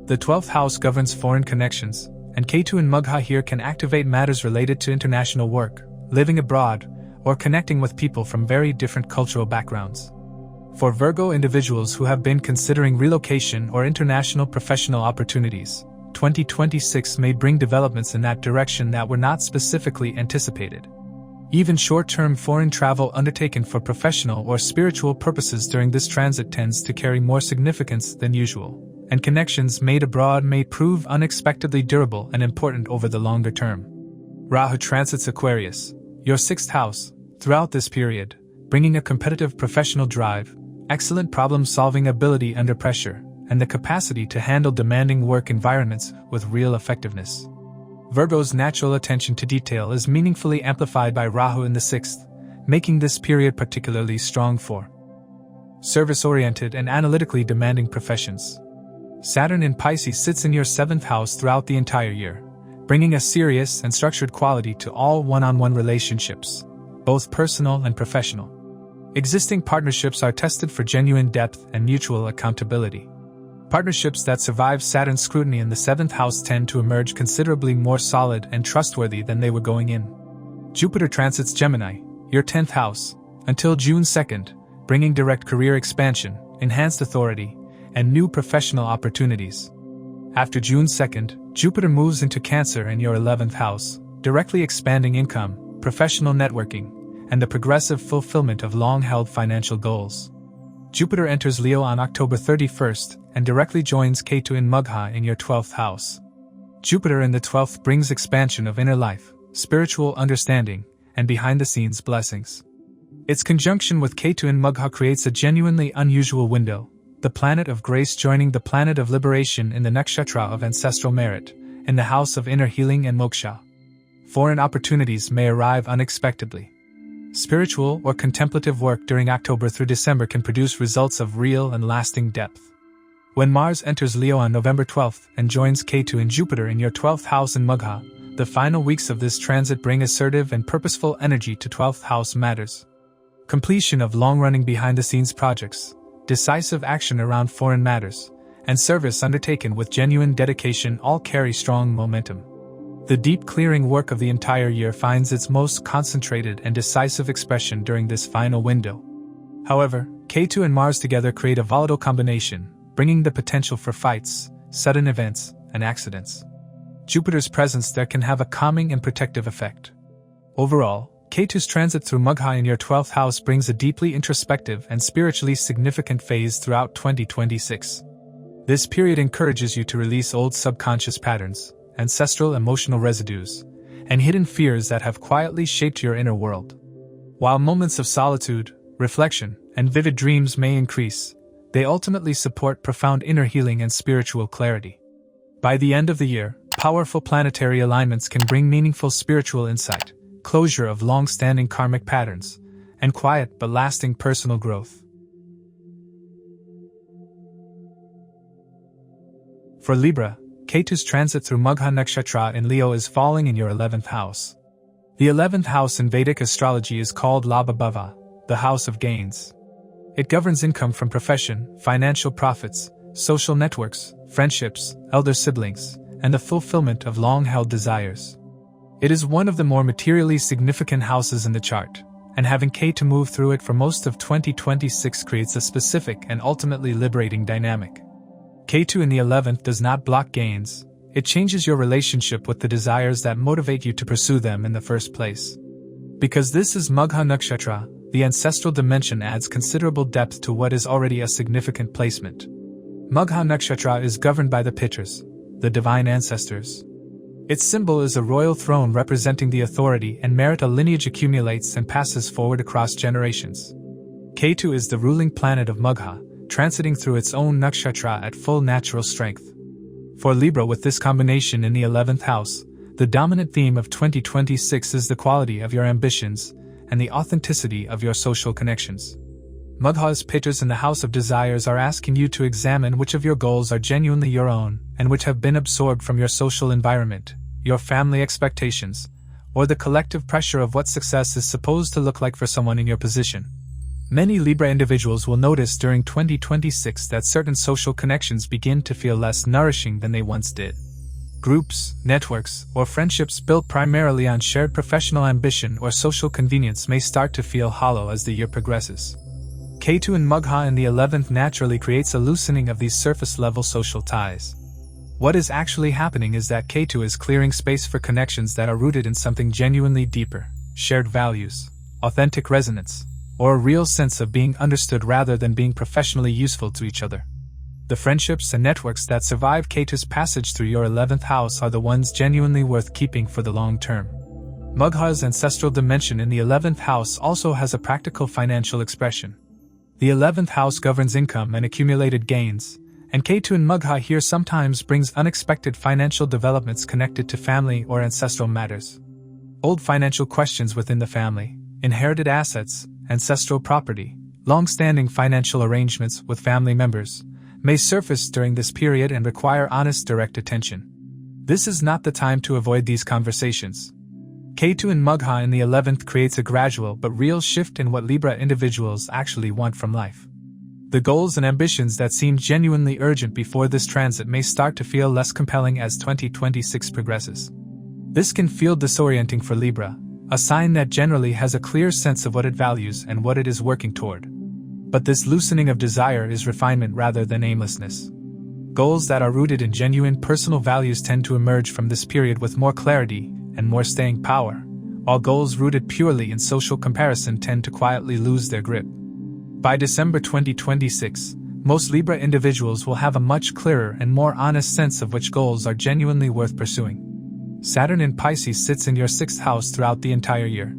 The 12th house governs foreign connections, and Ketu in Magha here can activate matters related to international work, living abroad, or connecting with people from very different cultural backgrounds. For Virgo individuals who have been considering relocation or international professional opportunities, 2026 may bring developments in that direction that were not specifically anticipated. Even short-term foreign travel undertaken for professional or spiritual purposes during this transit tends to carry more significance than usual, and connections made abroad may prove unexpectedly durable and important over the longer term. Rahu transits Aquarius, your 6th house, throughout this period, bringing a competitive professional drive, excellent problem-solving ability under pressure, and the capacity to handle demanding work environments with real effectiveness. Virgo's natural attention to detail is meaningfully amplified by Rahu in the 6th, making this period particularly strong for service-oriented and analytically demanding professions. Saturn in Pisces sits in your 7th house throughout the entire year, bringing a serious and structured quality to all one-on-one relationships, both personal and professional. Existing partnerships are tested for genuine depth and mutual accountability. Partnerships that survive Saturn's scrutiny in the 7th house tend to emerge considerably more solid and trustworthy than they were going in. Jupiter transits Gemini, your 10th house, until June 2nd, bringing direct career expansion, enhanced authority, and new professional opportunities. After June 2nd, Jupiter moves into Cancer in your 11th house, directly expanding income, professional networking, and the progressive fulfillment of long-held financial goals. Jupiter enters Leo on October 31st and directly joins Ketu in Magha in your 12th house. Jupiter in the 12th brings expansion of inner life, spiritual understanding, and behind-the-scenes blessings. Its conjunction with Ketu in Magha creates a genuinely unusual window, the planet of grace joining the planet of liberation in the nakshatra of ancestral merit, in the house of inner healing and moksha. Foreign opportunities may arrive unexpectedly. Spiritual or contemplative work during October through December can produce results of real and lasting depth. When Mars enters Leo on November 12th and joins Ketu and Jupiter in your 12th house in Magha, the final weeks of this transit bring assertive and purposeful energy to 12th house matters. Completion of long-running behind-the-scenes projects, decisive action around foreign matters, and service undertaken with genuine dedication all carry strong momentum. The deep clearing work of the entire year finds its most concentrated and decisive expression during this final window. However, Ketu and Mars together create a volatile combination, bringing the potential for fights, sudden events, and accidents. Jupiter's presence there can have a calming and protective effect. Overall, Ketu's transit through Magha in your 12th house brings a deeply introspective and spiritually significant phase throughout 2026. This period encourages you to release old subconscious patterns, ancestral emotional residues, and hidden fears that have quietly shaped your inner world. While moments of solitude, reflection, and vivid dreams may increase, they ultimately support profound inner healing and spiritual clarity. By the end of the year, powerful planetary alignments can bring meaningful spiritual insight, closure of long-standing karmic patterns, and quiet but lasting personal growth. For Libra, Ketu's transit through Magha Nakshatra in Leo is falling in your 11th house. The 11th house in Vedic astrology is called Labha Bhava, the house of gains. It governs income from profession, financial profits, social networks, friendships, elder siblings, and the fulfillment of long-held desires. It is one of the more materially significant houses in the chart, and having Ketu move through it for most of 2026 creates a specific and ultimately liberating dynamic. Ketu in the 11th does not block gains, it changes your relationship with the desires that motivate you to pursue them in the first place. Because this is Magha Nakshatra, the ancestral dimension adds considerable depth to what is already a significant placement. Magha Nakshatra is governed by the Pitrs, the divine ancestors. Its symbol is a royal throne representing the authority and merit a lineage accumulates and passes forward across generations. Ketu is the ruling planet of Magha, transiting through its own nakshatra at full natural strength. For Libra with this combination in the 11th house, the dominant theme of 2026 is the quality of your ambitions and the authenticity of your social connections. Magha's Pitrs in the house of desires are asking you to examine which of your goals are genuinely your own and which have been absorbed from your social environment, your family expectations, or the collective pressure of what success is supposed to look like for someone in your position. Many Libra individuals will notice during 2026 that certain social connections begin to feel less nourishing than they once did. Groups, networks, or friendships built primarily on shared professional ambition or social convenience may start to feel hollow as the year progresses. Ketu in Magha in the 11th naturally creates a loosening of these surface-level social ties. What is actually happening is that Ketu is clearing space for connections that are rooted in something genuinely deeper, shared values, authentic resonance, or a real sense of being understood rather than being professionally useful to each other. The friendships and networks that survive Ketu's passage through your 11th house are the ones genuinely worth keeping for the long term. Magha's ancestral dimension in the 11th house also has a practical financial expression. The 11th house governs income and accumulated gains, and Ketu in Magha here sometimes brings unexpected financial developments connected to family or ancestral matters. Old financial questions within the family, inherited assets, ancestral property, long-standing financial arrangements with family members, may surface during this period and require honest, direct attention. This is not the time to avoid these conversations. Ketu in Magha in the 11th creates a gradual but real shift in what Libra individuals actually want from life. The goals and ambitions that seemed genuinely urgent before this transit may start to feel less compelling as 2026 progresses. This can feel disorienting for Libra, a sign that generally has a clear sense of what it values and what it is working toward. But this loosening of desire is refinement rather than aimlessness. Goals that are rooted in genuine personal values tend to emerge from this period with more clarity and more staying power, while goals rooted purely in social comparison tend to quietly lose their grip. By December 2026, most Libra individuals will have a much clearer and more honest sense of which goals are genuinely worth pursuing. Saturn in Pisces sits in your 6th house throughout the entire year.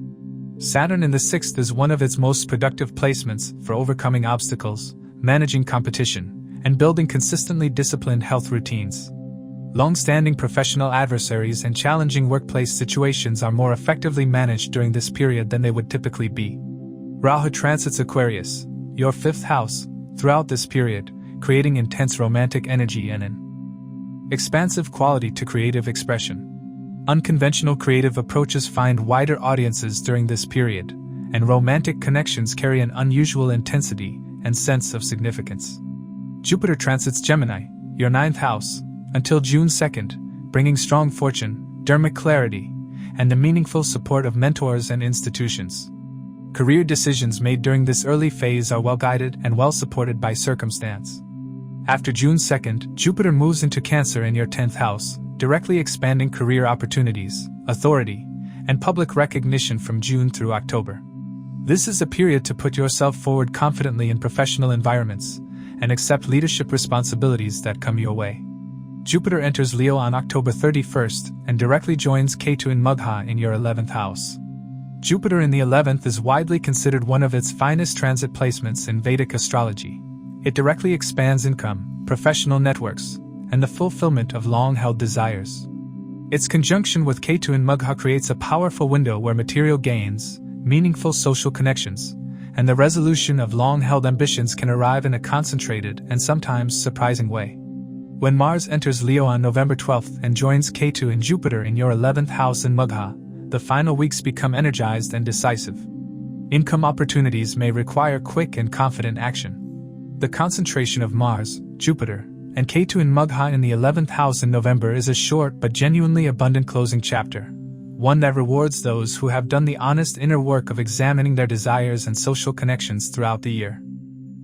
Saturn in the 6th is one of its most productive placements for overcoming obstacles, managing competition, and building consistently disciplined health routines. Long-standing professional adversaries and challenging workplace situations are more effectively managed during this period than they would typically be. Rahu transits Aquarius, your 5th house, throughout this period, creating intense romantic energy and an expansive quality to creative expression. Unconventional creative approaches find wider audiences during this period, and romantic connections carry an unusual intensity and sense of significance. Jupiter transits Gemini, your 9th house, until June 2nd, bringing strong fortune, dharmic clarity, and the meaningful support of mentors and institutions. Career decisions made during this early phase are well-guided and well-supported by circumstance. After June 2nd, Jupiter moves into Cancer in your 10th house, directly expanding career opportunities, authority, and public recognition from June through October. This is a period to put yourself forward confidently in professional environments and accept leadership responsibilities that come your way. Jupiter enters Leo on October 31st and directly joins Ketu in Magha in your 11th house. Jupiter in the 11th is widely considered one of its finest transit placements in Vedic astrology. It directly expands income, professional networks, and the fulfillment of long-held desires. Its conjunction with Ketu in Magha creates a powerful window where material gains, meaningful social connections, and the resolution of long-held ambitions can arrive in a concentrated and sometimes surprising way. When Mars enters Leo on November 12th and joins Ketu and Jupiter in your 11th house in Magha, the final weeks become energized and decisive. Income opportunities may require quick and confident action. The concentration of Mars, Jupiter, and Ketu in Magha in the 11th house in November is a short but genuinely abundant closing chapter, one that rewards those who have done the honest inner work of examining their desires and social connections throughout the year.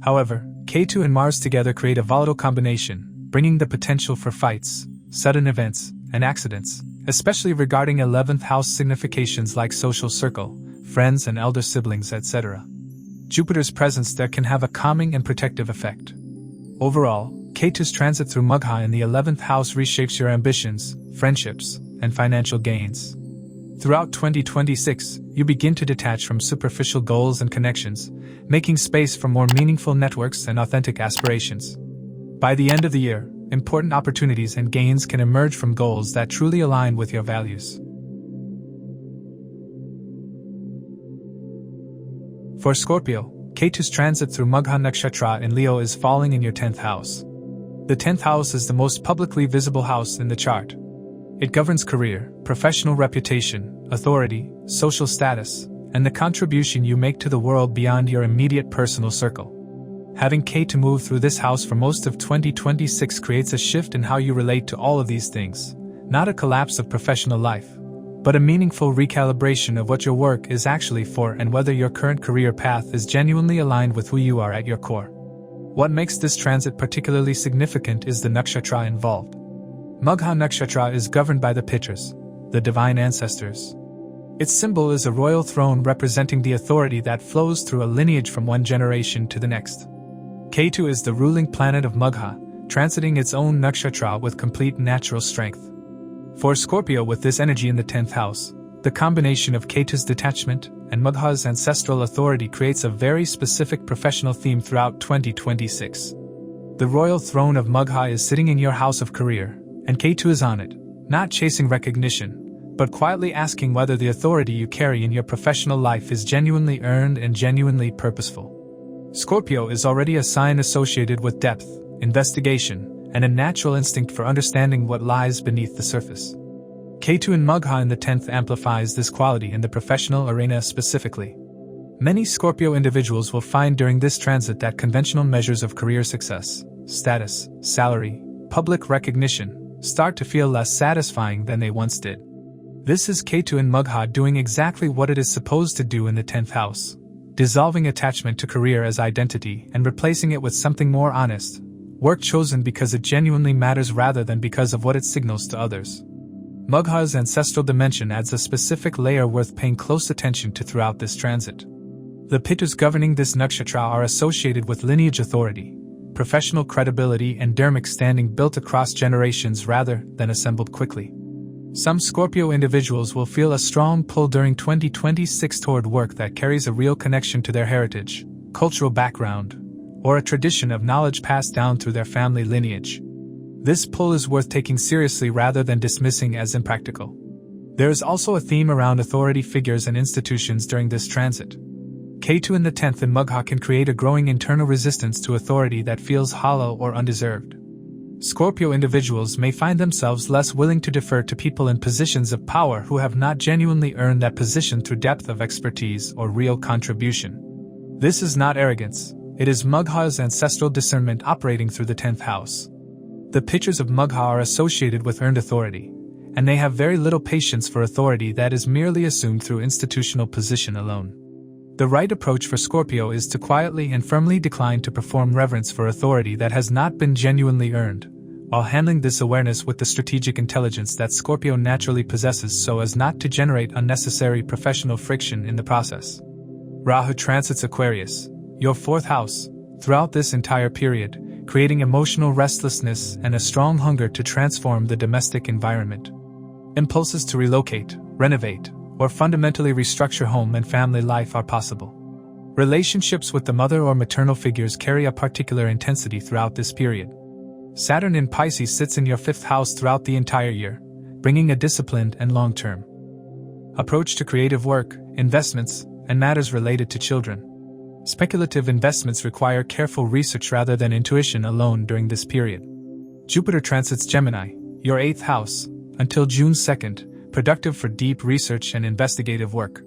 However, Ketu and Mars together create a volatile combination, bringing the potential for fights, sudden events, and accidents, especially regarding 11th house significations like social circle, friends and elder siblings, etc. Jupiter's presence there can have a calming and protective effect. Overall, Ketu's transit through Magha in the 11th house reshapes your ambitions, friendships, and financial gains. Throughout 2026, you begin to detach from superficial goals and connections, making space for more meaningful networks and authentic aspirations. By the end of the year, important opportunities and gains can emerge from goals that truly align with your values. For Scorpio, Ketu's transit through Magha Nakshatra in Leo is falling in your 10th house. The 10th house is the most publicly visible house in the chart. It governs career, professional reputation, authority, social status, and the contribution you make to the world beyond your immediate personal circle. Having Ketu move through this house for most of 2026 creates a shift in how you relate to all of these things, not a collapse of professional life, but a meaningful recalibration of what your work is actually for and whether your current career path is genuinely aligned with who you are at your core. What makes this transit particularly significant is the nakshatra involved. Magha Nakshatra is governed by the Pitrs, the divine ancestors. Its symbol is a royal throne representing the authority that flows through a lineage from one generation to the next. Ketu is the ruling planet of Magha, transiting its own nakshatra with complete natural strength. For Scorpio with this energy in the 10th house, the combination of Ketu's detachment and Magha's ancestral authority creates a very specific professional theme throughout 2026. The royal throne of Magha is sitting in your house of career, and Ketu is on it, not chasing recognition, but quietly asking whether the authority you carry in your professional life is genuinely earned and genuinely purposeful. Scorpio is already a sign associated with depth, investigation, and a natural instinct for understanding what lies beneath the surface. Ketu in Magha in the 10th amplifies this quality in the professional arena specifically. Many Scorpio individuals will find during this transit that conventional measures of career success, status, salary, public recognition, start to feel less satisfying than they once did. This is Ketu in Magha doing exactly what it is supposed to do in the 10th house, dissolving attachment to career as identity and replacing it with something more honest, work chosen because it genuinely matters rather than because of what it signals to others. Magha's ancestral dimension adds a specific layer worth paying close attention to throughout this transit. The Pitrs governing this nakshatra are associated with lineage authority, professional credibility and dharmic standing built across generations rather than assembled quickly. Some Scorpio individuals will feel a strong pull during 2026 toward work that carries a real connection to their heritage, cultural background, or a tradition of knowledge passed down through their family lineage. This pull is worth taking seriously rather than dismissing as impractical. There is also a theme around authority figures and institutions during this transit. Ketu in the 10th in Magha can create a growing internal resistance to authority that feels hollow or undeserved. Scorpio individuals may find themselves less willing to defer to people in positions of power who have not genuinely earned that position through depth of expertise or real contribution. This is not arrogance, it is Magha's ancestral discernment operating through the 10th house. The Pitrs of Magha are associated with earned authority, and they have very little patience for authority that is merely assumed through institutional position alone. The right approach for Scorpio is to quietly and firmly decline to perform reverence for authority that has not been genuinely earned, while handling this awareness with the strategic intelligence that Scorpio naturally possesses so as not to generate unnecessary professional friction in the process. Rahu transits Aquarius, your 4th house, throughout this entire period, creating emotional restlessness and a strong hunger to transform the domestic environment. Impulses to relocate, renovate, or fundamentally restructure home and family life are possible. Relationships with the mother or maternal figures carry a particular intensity throughout this period. Saturn in Pisces sits in your 5th house throughout the entire year, bringing a disciplined and long-term approach to creative work, investments, and matters related to children. Speculative investments require careful research rather than intuition alone during this period. Jupiter transits Gemini, your 8th house, until June 2nd, productive for deep research and investigative work.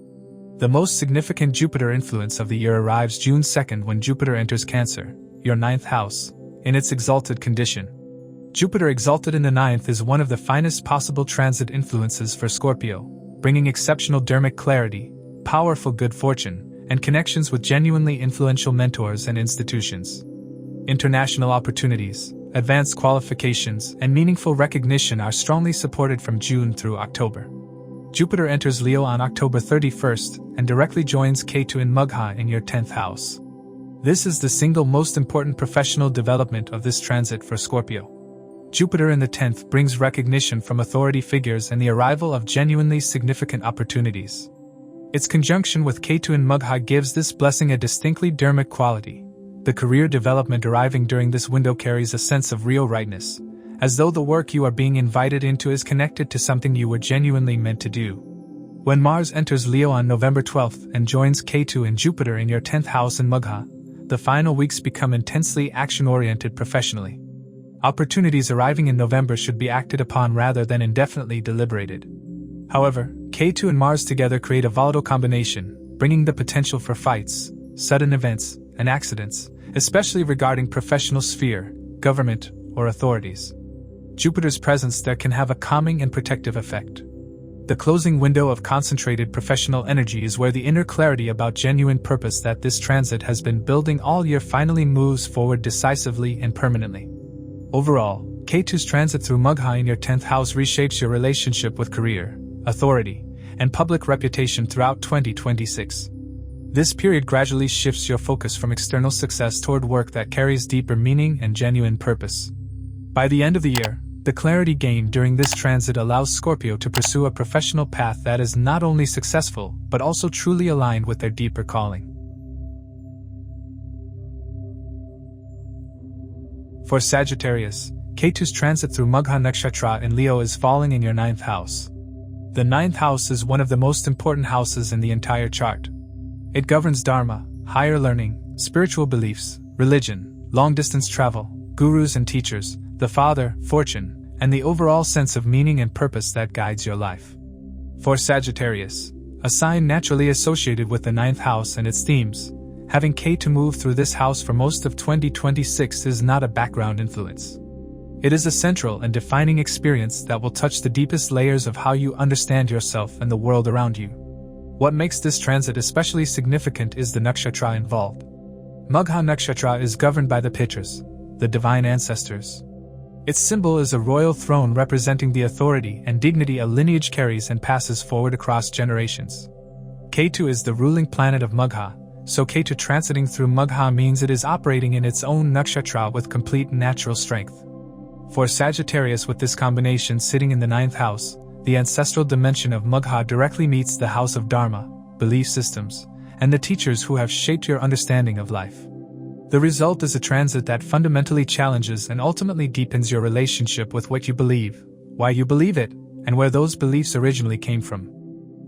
The most significant Jupiter influence of the year arrives June 2nd when Jupiter enters Cancer, your 9th house, in its exalted condition. Jupiter exalted in the 9th is one of the finest possible transit influences for Scorpio, bringing exceptional dharmic clarity, powerful good fortune, and connections with genuinely influential mentors and institutions. International opportunities, advanced qualifications, and meaningful recognition are strongly supported from June through October. Jupiter enters Leo on October 31st and directly joins Ketu in Magha in your 10th house. This is the single most important professional development of this transit for Scorpio. Jupiter in the 10th brings recognition from authority figures and the arrival of genuinely significant opportunities. Its conjunction with Ketu in Magha gives this blessing a distinctly dharmic quality. The career development arriving during this window carries a sense of real rightness, as though the work you are being invited into is connected to something you were genuinely meant to do. When Mars enters Leo on November 12th and joins Ketu and Jupiter in your 10th house in Magha, the final weeks become intensely action-oriented professionally. Opportunities arriving in November should be acted upon rather than indefinitely deliberated. However, Ketu and Mars together create a volatile combination, bringing the potential for fights, sudden events, and accidents, especially regarding professional sphere, government, or authorities. Jupiter's presence there can have a calming and protective effect. The closing window of concentrated professional energy is where the inner clarity about genuine purpose that this transit has been building all year finally moves forward decisively and permanently. Overall, Ketu's transit through Magha in your 10th house reshapes your relationship with career, authority, and public reputation throughout 2026. This period gradually shifts your focus from external success toward work that carries deeper meaning and genuine purpose. By the end of the year, the clarity gained during this transit allows Scorpio to pursue a professional path that is not only successful but also truly aligned with their deeper calling. For Sagittarius, Ketu's transit through Magha Nakshatra in Leo is falling in your 9th house. The 9th house is one of the most important houses in the entire chart. It governs dharma, higher learning, spiritual beliefs, religion, long-distance travel, gurus and teachers, the father, fortune, and the overall sense of meaning and purpose that guides your life. For Sagittarius, a sign naturally associated with the 9th house and its themes, having Ketu move through this house for most of 2026 is not a background influence. It is a central and defining experience that will touch the deepest layers of how you understand yourself and the world around you. What makes this transit especially significant is the nakshatra involved. Magha Nakshatra is governed by the Pitrs, the divine ancestors. Its symbol is a royal throne representing the authority and dignity a lineage carries and passes forward across generations. Ketu is the ruling planet of Magha, so Ketu transiting through Magha means it is operating in its own nakshatra with complete natural strength. For Sagittarius, with this combination sitting in the 9th house, the ancestral dimension of Magha directly meets the house of Dharma, belief systems, and the teachers who have shaped your understanding of life. The result is a transit that fundamentally challenges and ultimately deepens your relationship with what you believe, why you believe it, and where those beliefs originally came from.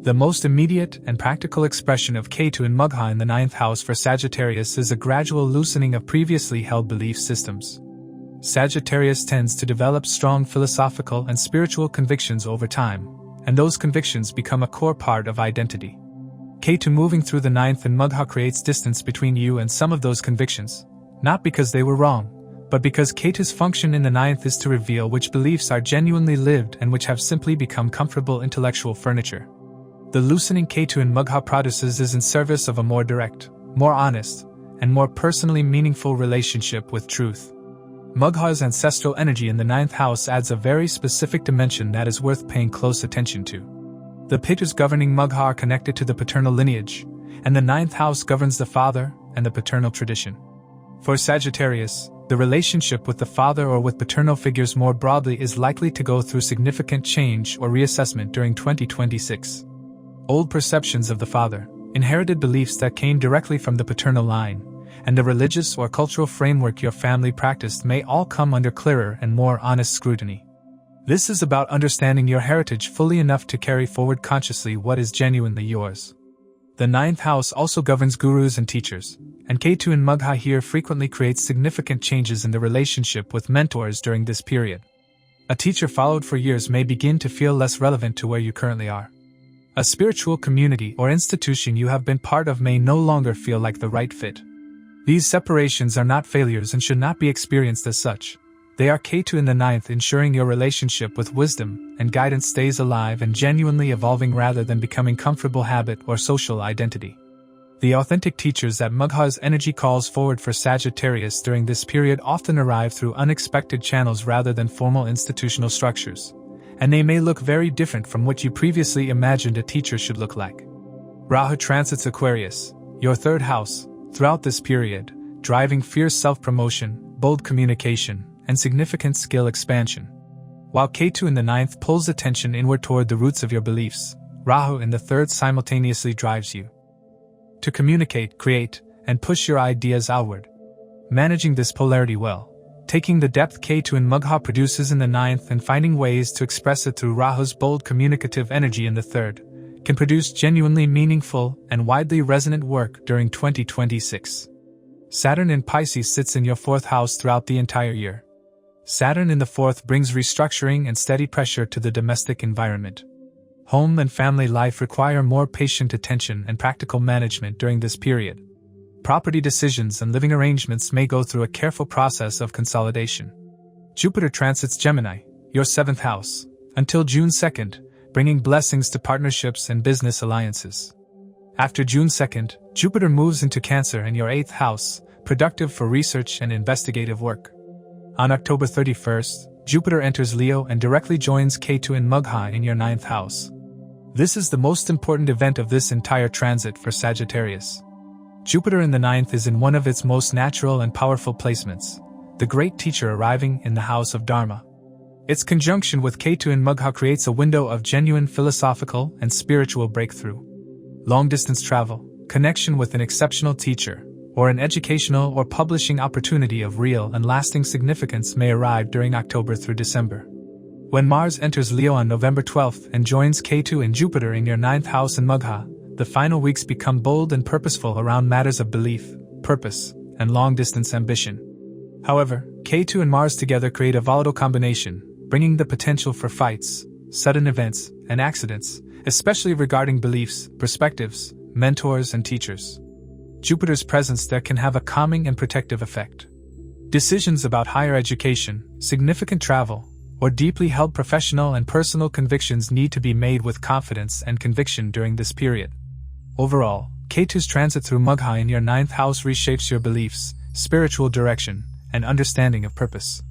The most immediate and practical expression of Ketu in Magha in the 9th house for Sagittarius is a gradual loosening of previously held belief systems. Sagittarius tends to develop strong philosophical and spiritual convictions over time, and those convictions become a core part of identity. Ketu moving through the 9th in Magha creates distance between you and some of those convictions, not because they were wrong, but because Ketu's function in the 9th is to reveal which beliefs are genuinely lived and which have simply become comfortable intellectual furniture. The loosening Ketu in Magha produces is in service of a more direct, more honest, and more personally meaningful relationship with truth. Magha's ancestral energy in the 9th house adds a very specific dimension that is worth paying close attention to. The Pitrs governing Magha are connected to the paternal lineage, and the 9th house governs the father and the paternal tradition. For Sagittarius, the relationship with the father or with paternal figures more broadly is likely to go through significant change or reassessment during 2026. Old perceptions of the father, inherited beliefs that came directly from the paternal line, and the religious or cultural framework your family practiced may all come under clearer and more honest scrutiny. This is about understanding your heritage fully enough to carry forward consciously what is genuinely yours. The 9th house also governs gurus and teachers, and Ketu in Magha here frequently creates significant changes in the relationship with mentors during this period. A teacher followed for years may begin to feel less relevant to where you currently are. A spiritual community or institution you have been part of may no longer feel like the right fit. These separations are not failures and should not be experienced as such. They are Ketu in the 9th, ensuring your relationship with wisdom and guidance stays alive and genuinely evolving rather than becoming comfortable habit or social identity. The authentic teachers that Magha's energy calls forward for Sagittarius during this period often arrive through unexpected channels rather than formal institutional structures, and they may look very different from what you previously imagined a teacher should look like. Rahu transits Aquarius, your 3rd house, throughout this period, driving fierce self-promotion, bold communication, and significant skill expansion. While Ketu in the 9th pulls attention inward toward the roots of your beliefs, Rahu in the 3rd simultaneously drives you to communicate, create, and push your ideas outward. Managing this polarity well, taking the depth Ketu in Magha produces in the 9th and finding ways to express it through Rahu's bold communicative energy in the 3rd, can produce genuinely meaningful and widely resonant work during 2026. Saturn in Pisces sits in your 4th house throughout the entire year. Saturn in the 4th brings restructuring and steady pressure to the domestic environment. Home and family life require more patient attention and practical management during this period. Property decisions and living arrangements may go through a careful process of consolidation. Jupiter transits Gemini, your 7th house, until June 2nd, bringing blessings to partnerships and business alliances. After June 2nd, Jupiter moves into Cancer in your 8th house, productive for research and investigative work. On October 31st, Jupiter enters Leo and directly joins Ketu in Magha in your 9th house. This is the most important event of this entire transit for Sagittarius. Jupiter in the 9th is in one of its most natural and powerful placements, the great teacher arriving in the house of Dharma. Its conjunction with Ketu in Magha creates a window of genuine philosophical and spiritual breakthrough. Long-distance travel, connection with an exceptional teacher, or an educational or publishing opportunity of real and lasting significance may arrive during October through December. When Mars enters Leo on November 12th and joins Ketu and Jupiter in your 9th house in Magha, the final weeks become bold and purposeful around matters of belief, purpose, and long-distance ambition. However, Ketu and Mars together create a volatile combination, bringing the potential for fights, sudden events, and accidents, especially regarding beliefs, perspectives, mentors, and teachers. Jupiter's presence there can have a calming and protective effect. Decisions about higher education, significant travel, or deeply held professional and personal convictions need to be made with confidence and conviction during this period. Overall, Ketu's transit through Magha in your 9th house reshapes your beliefs, spiritual direction, and understanding of purpose.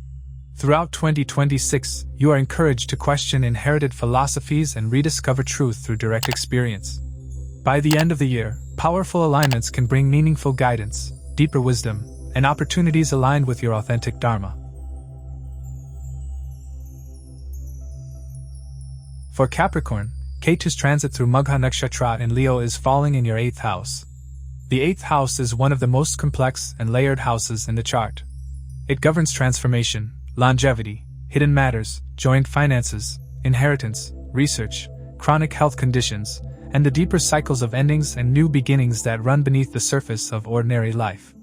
Throughout 2026, you are encouraged to question inherited philosophies and rediscover truth through direct experience. By the end of the year, powerful alignments can bring meaningful guidance, deeper wisdom, and opportunities aligned with your authentic dharma. For Capricorn, Ketu's transit through Magha Nakshatra in Leo is falling in your 8th house. The 8th house is one of the most complex and layered houses in the chart. It governs transformation, longevity, hidden matters, joint finances, inheritance, research, chronic health conditions, and the deeper cycles of endings and new beginnings that run beneath the surface of ordinary life.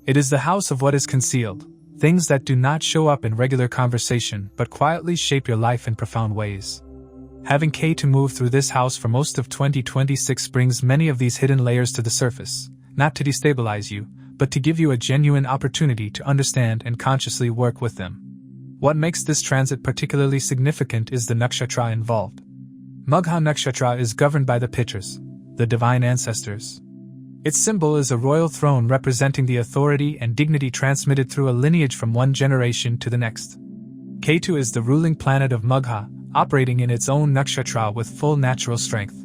It is the house of what is concealed, things that do not show up in regular conversation but quietly shape your life in profound ways. Having Ketu move through this house for most of 2026 brings many of these hidden layers to the surface, not to destabilize you, but to give you a genuine opportunity to understand and consciously work with them. What makes this transit particularly significant is the nakshatra involved. Magha Nakshatra is governed by the Pitrs, the divine ancestors. Its symbol is a royal throne representing the authority and dignity transmitted through a lineage from one generation to the next. Ketu is the ruling planet of Magha, operating in its own nakshatra with full natural strength.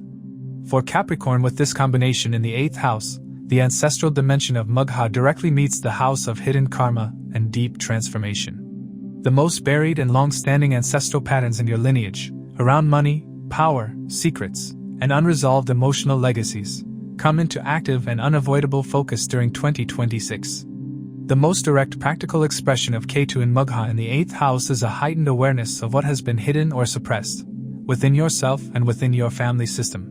For Capricorn, with this combination in the 8th house, the ancestral dimension of Magha directly meets the house of hidden karma and deep transformation. The most buried and long-standing ancestral patterns in your lineage, around money, power, secrets, and unresolved emotional legacies, come into active and unavoidable focus during 2026. The most direct practical expression of Ketu in Magha in the 8th house is a heightened awareness of what has been hidden or suppressed, within yourself and within your family system.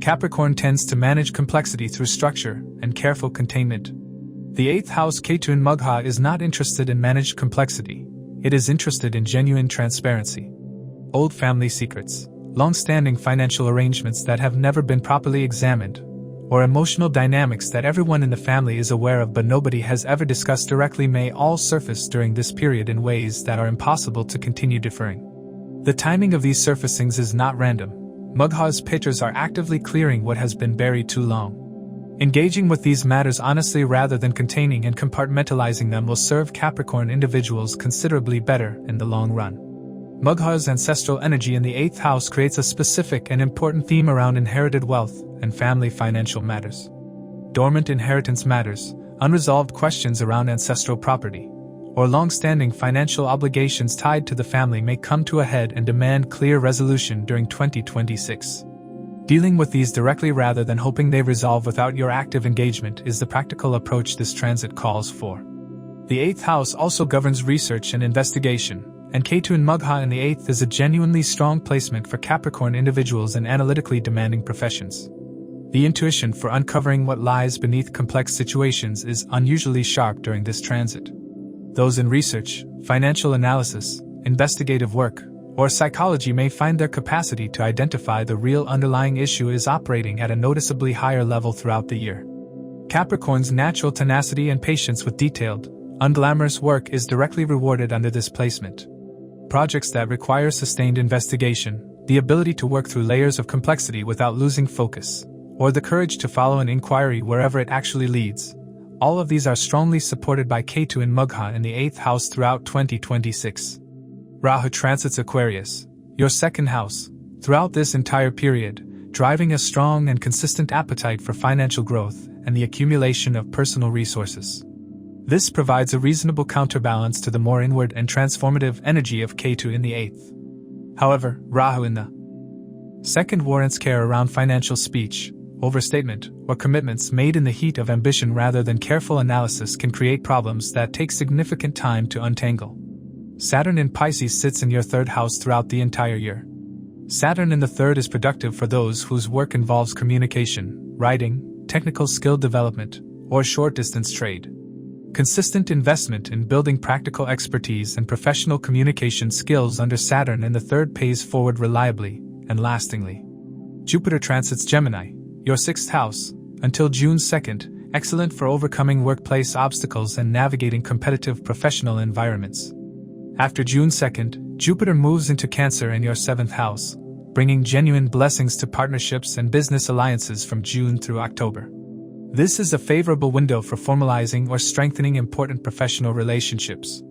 Capricorn tends to manage complexity through structure and careful containment. The 8th house Ketu in Magha is not interested in managed complexity, it is interested in genuine transparency. Old family secrets, long-standing financial arrangements that have never been properly examined, or emotional dynamics that everyone in the family is aware of but nobody has ever discussed directly may all surface during this period in ways that are impossible to continue deferring. The timing of these surfacings is not random. Magha's Pitrs are actively clearing what has been buried too long. Engaging with these matters honestly rather than containing and compartmentalizing them will serve Capricorn individuals considerably better in the long run. Magha's ancestral energy in the 8th house creates a specific and important theme around inherited wealth and family financial matters. Dormant inheritance matters, unresolved questions around ancestral property, or long-standing financial obligations tied to the family may come to a head and demand clear resolution during 2026. Dealing with these directly rather than hoping they resolve without your active engagement is the practical approach this transit calls for. The 8th house also governs research and investigation, and Ketu in Magha in the 8th is a genuinely strong placement for Capricorn individuals in analytically demanding professions. The intuition for uncovering what lies beneath complex situations is unusually sharp during this transit. Those in research, financial analysis, investigative work, or psychology may find their capacity to identify the real underlying issue is operating at a noticeably higher level throughout the year. Capricorn's natural tenacity and patience with detailed, unglamorous work is directly rewarded under this placement. Projects that require sustained investigation, the ability to work through layers of complexity without losing focus, or the courage to follow an inquiry wherever it actually leads, all of these are strongly supported by Ketu in Magha in the 8th house throughout 2026. Rahu transits Aquarius, your 2nd house, throughout this entire period, driving a strong and consistent appetite for financial growth and the accumulation of personal resources. This provides a reasonable counterbalance to the more inward and transformative energy of Ketu in the 8th. However, Rahu in the 2nd warrants care around financial speech, overstatement, or commitments made in the heat of ambition rather than careful analysis can create problems that take significant time to untangle. Saturn in Pisces sits in your 3rd house throughout the entire year. Saturn in the 3rd is productive for those whose work involves communication, writing, technical skill development, or short-distance trade. Consistent investment in building practical expertise and professional communication skills under Saturn in the third pays forward reliably and lastingly. Jupiter transits Gemini, your 6th house, until June 2nd, excellent for overcoming workplace obstacles and navigating competitive professional environments. After June 2nd, Jupiter moves into Cancer in your 7th house, bringing genuine blessings to partnerships and business alliances from June through October. This is a favorable window for formalizing or strengthening important professional relationships.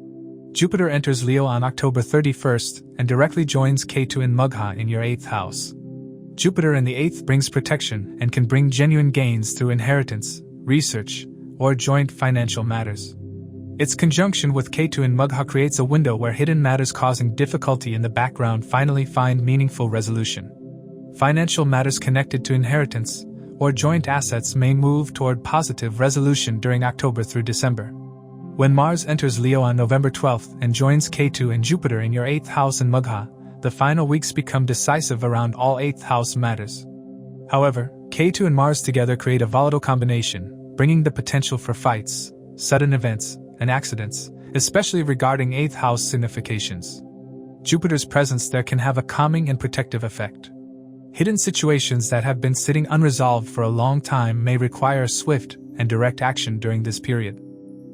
Jupiter enters Leo on October 31st and directly joins Ketu in Magha in your 8th house. Jupiter in the 8th brings protection and can bring genuine gains through inheritance, research, or joint financial matters. Its conjunction with Ketu in Magha creates a window where hidden matters causing difficulty in the background finally find meaningful resolution. Financial matters connected to inheritance or joint assets may move toward positive resolution during October through December. When Mars enters Leo on November 12th and joins Ketu and Jupiter in your 8th house in Magha, the final weeks become decisive around all 8th house matters. However, Ketu and Mars together create a volatile combination, bringing the potential for fights, sudden events, and accidents, especially regarding 8th house significations. Jupiter's presence there can have a calming and protective effect. Hidden situations that have been sitting unresolved for a long time may require swift and direct action during this period.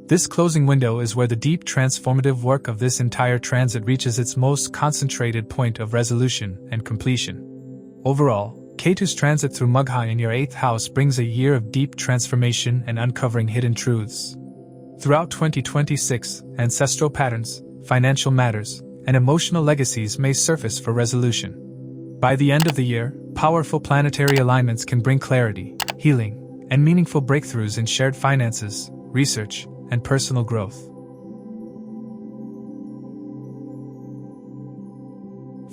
This closing window is where the deep transformative work of this entire transit reaches its most concentrated point of resolution and completion. Overall, Ketu's transit through Magha in your 8th house brings a year of deep transformation and uncovering hidden truths. Throughout 2026, ancestral patterns, financial matters, and emotional legacies may surface for resolution. By the end of the year, powerful planetary alignments can bring clarity, healing, and meaningful breakthroughs in shared finances, research, and personal growth.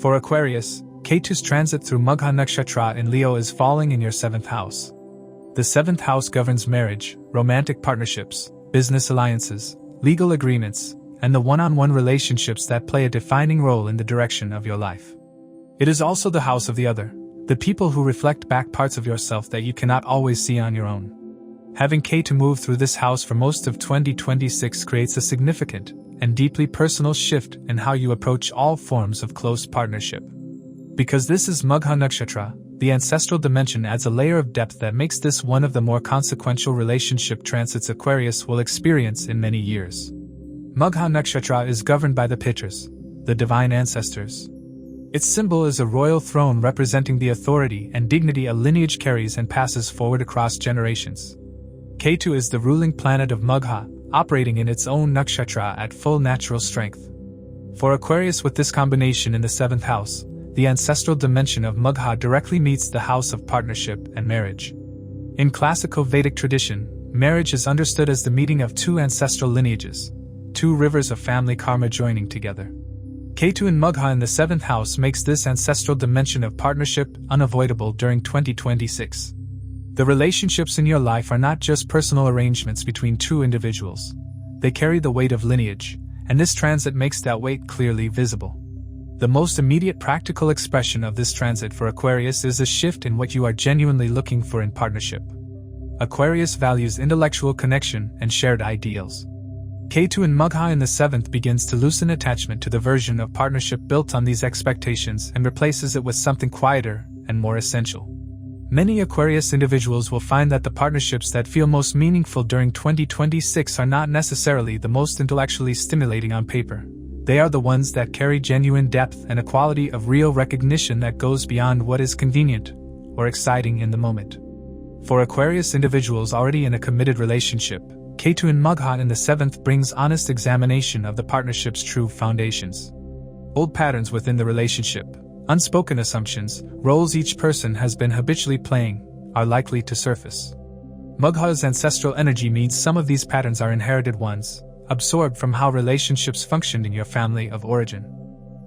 For Aquarius, Ketu's transit through Magha Nakshatra in Leo is falling in your 7th house. The 7th house governs marriage, romantic partnerships, business alliances, legal agreements, and the one-on-one relationships that play a defining role in the direction of your life. It is also the house of the other, the people who reflect back parts of yourself that you cannot always see on your own. Having Ketu move through this house for most of 2026 creates a significant and deeply personal shift in how you approach all forms of close partnership. Because this is Magha Nakshatra, the ancestral dimension adds a layer of depth that makes this one of the more consequential relationship transits Aquarius will experience in many years. Magha Nakshatra is governed by the Pitrs, the divine ancestors. Its symbol is a royal throne representing the authority and dignity a lineage carries and passes forward across generations. Ketu is the ruling planet of Magha, operating in its own nakshatra at full natural strength. For Aquarius with this combination in the 7th house, the ancestral dimension of Magha directly meets the house of partnership and marriage. In classical Vedic tradition, marriage is understood as the meeting of two ancestral lineages, two rivers of family karma joining together. Ketu in Magha in the 7th house makes this ancestral dimension of partnership unavoidable during 2026. The relationships in your life are not just personal arrangements between two individuals. They carry the weight of lineage, and this transit makes that weight clearly visible. The most immediate practical expression of this transit for Aquarius is a shift in what you are genuinely looking for in partnership. Aquarius values intellectual connection and shared ideals. Ketu in Magha in the 7th begins to loosen attachment to the version of partnership built on these expectations and replaces it with something quieter and more essential. Many Aquarius individuals will find that the partnerships that feel most meaningful during 2026 are not necessarily the most intellectually stimulating on paper. They are the ones that carry genuine depth and a quality of real recognition that goes beyond what is convenient or exciting in the moment. For Aquarius individuals already in a committed relationship, Ketu in Magha in the 7th brings honest examination of the partnership's true foundations. Old patterns within the relationship, unspoken assumptions, roles each person has been habitually playing, are likely to surface. Magha's ancestral energy means some of these patterns are inherited ones, absorbed from how relationships functioned in your family of origin.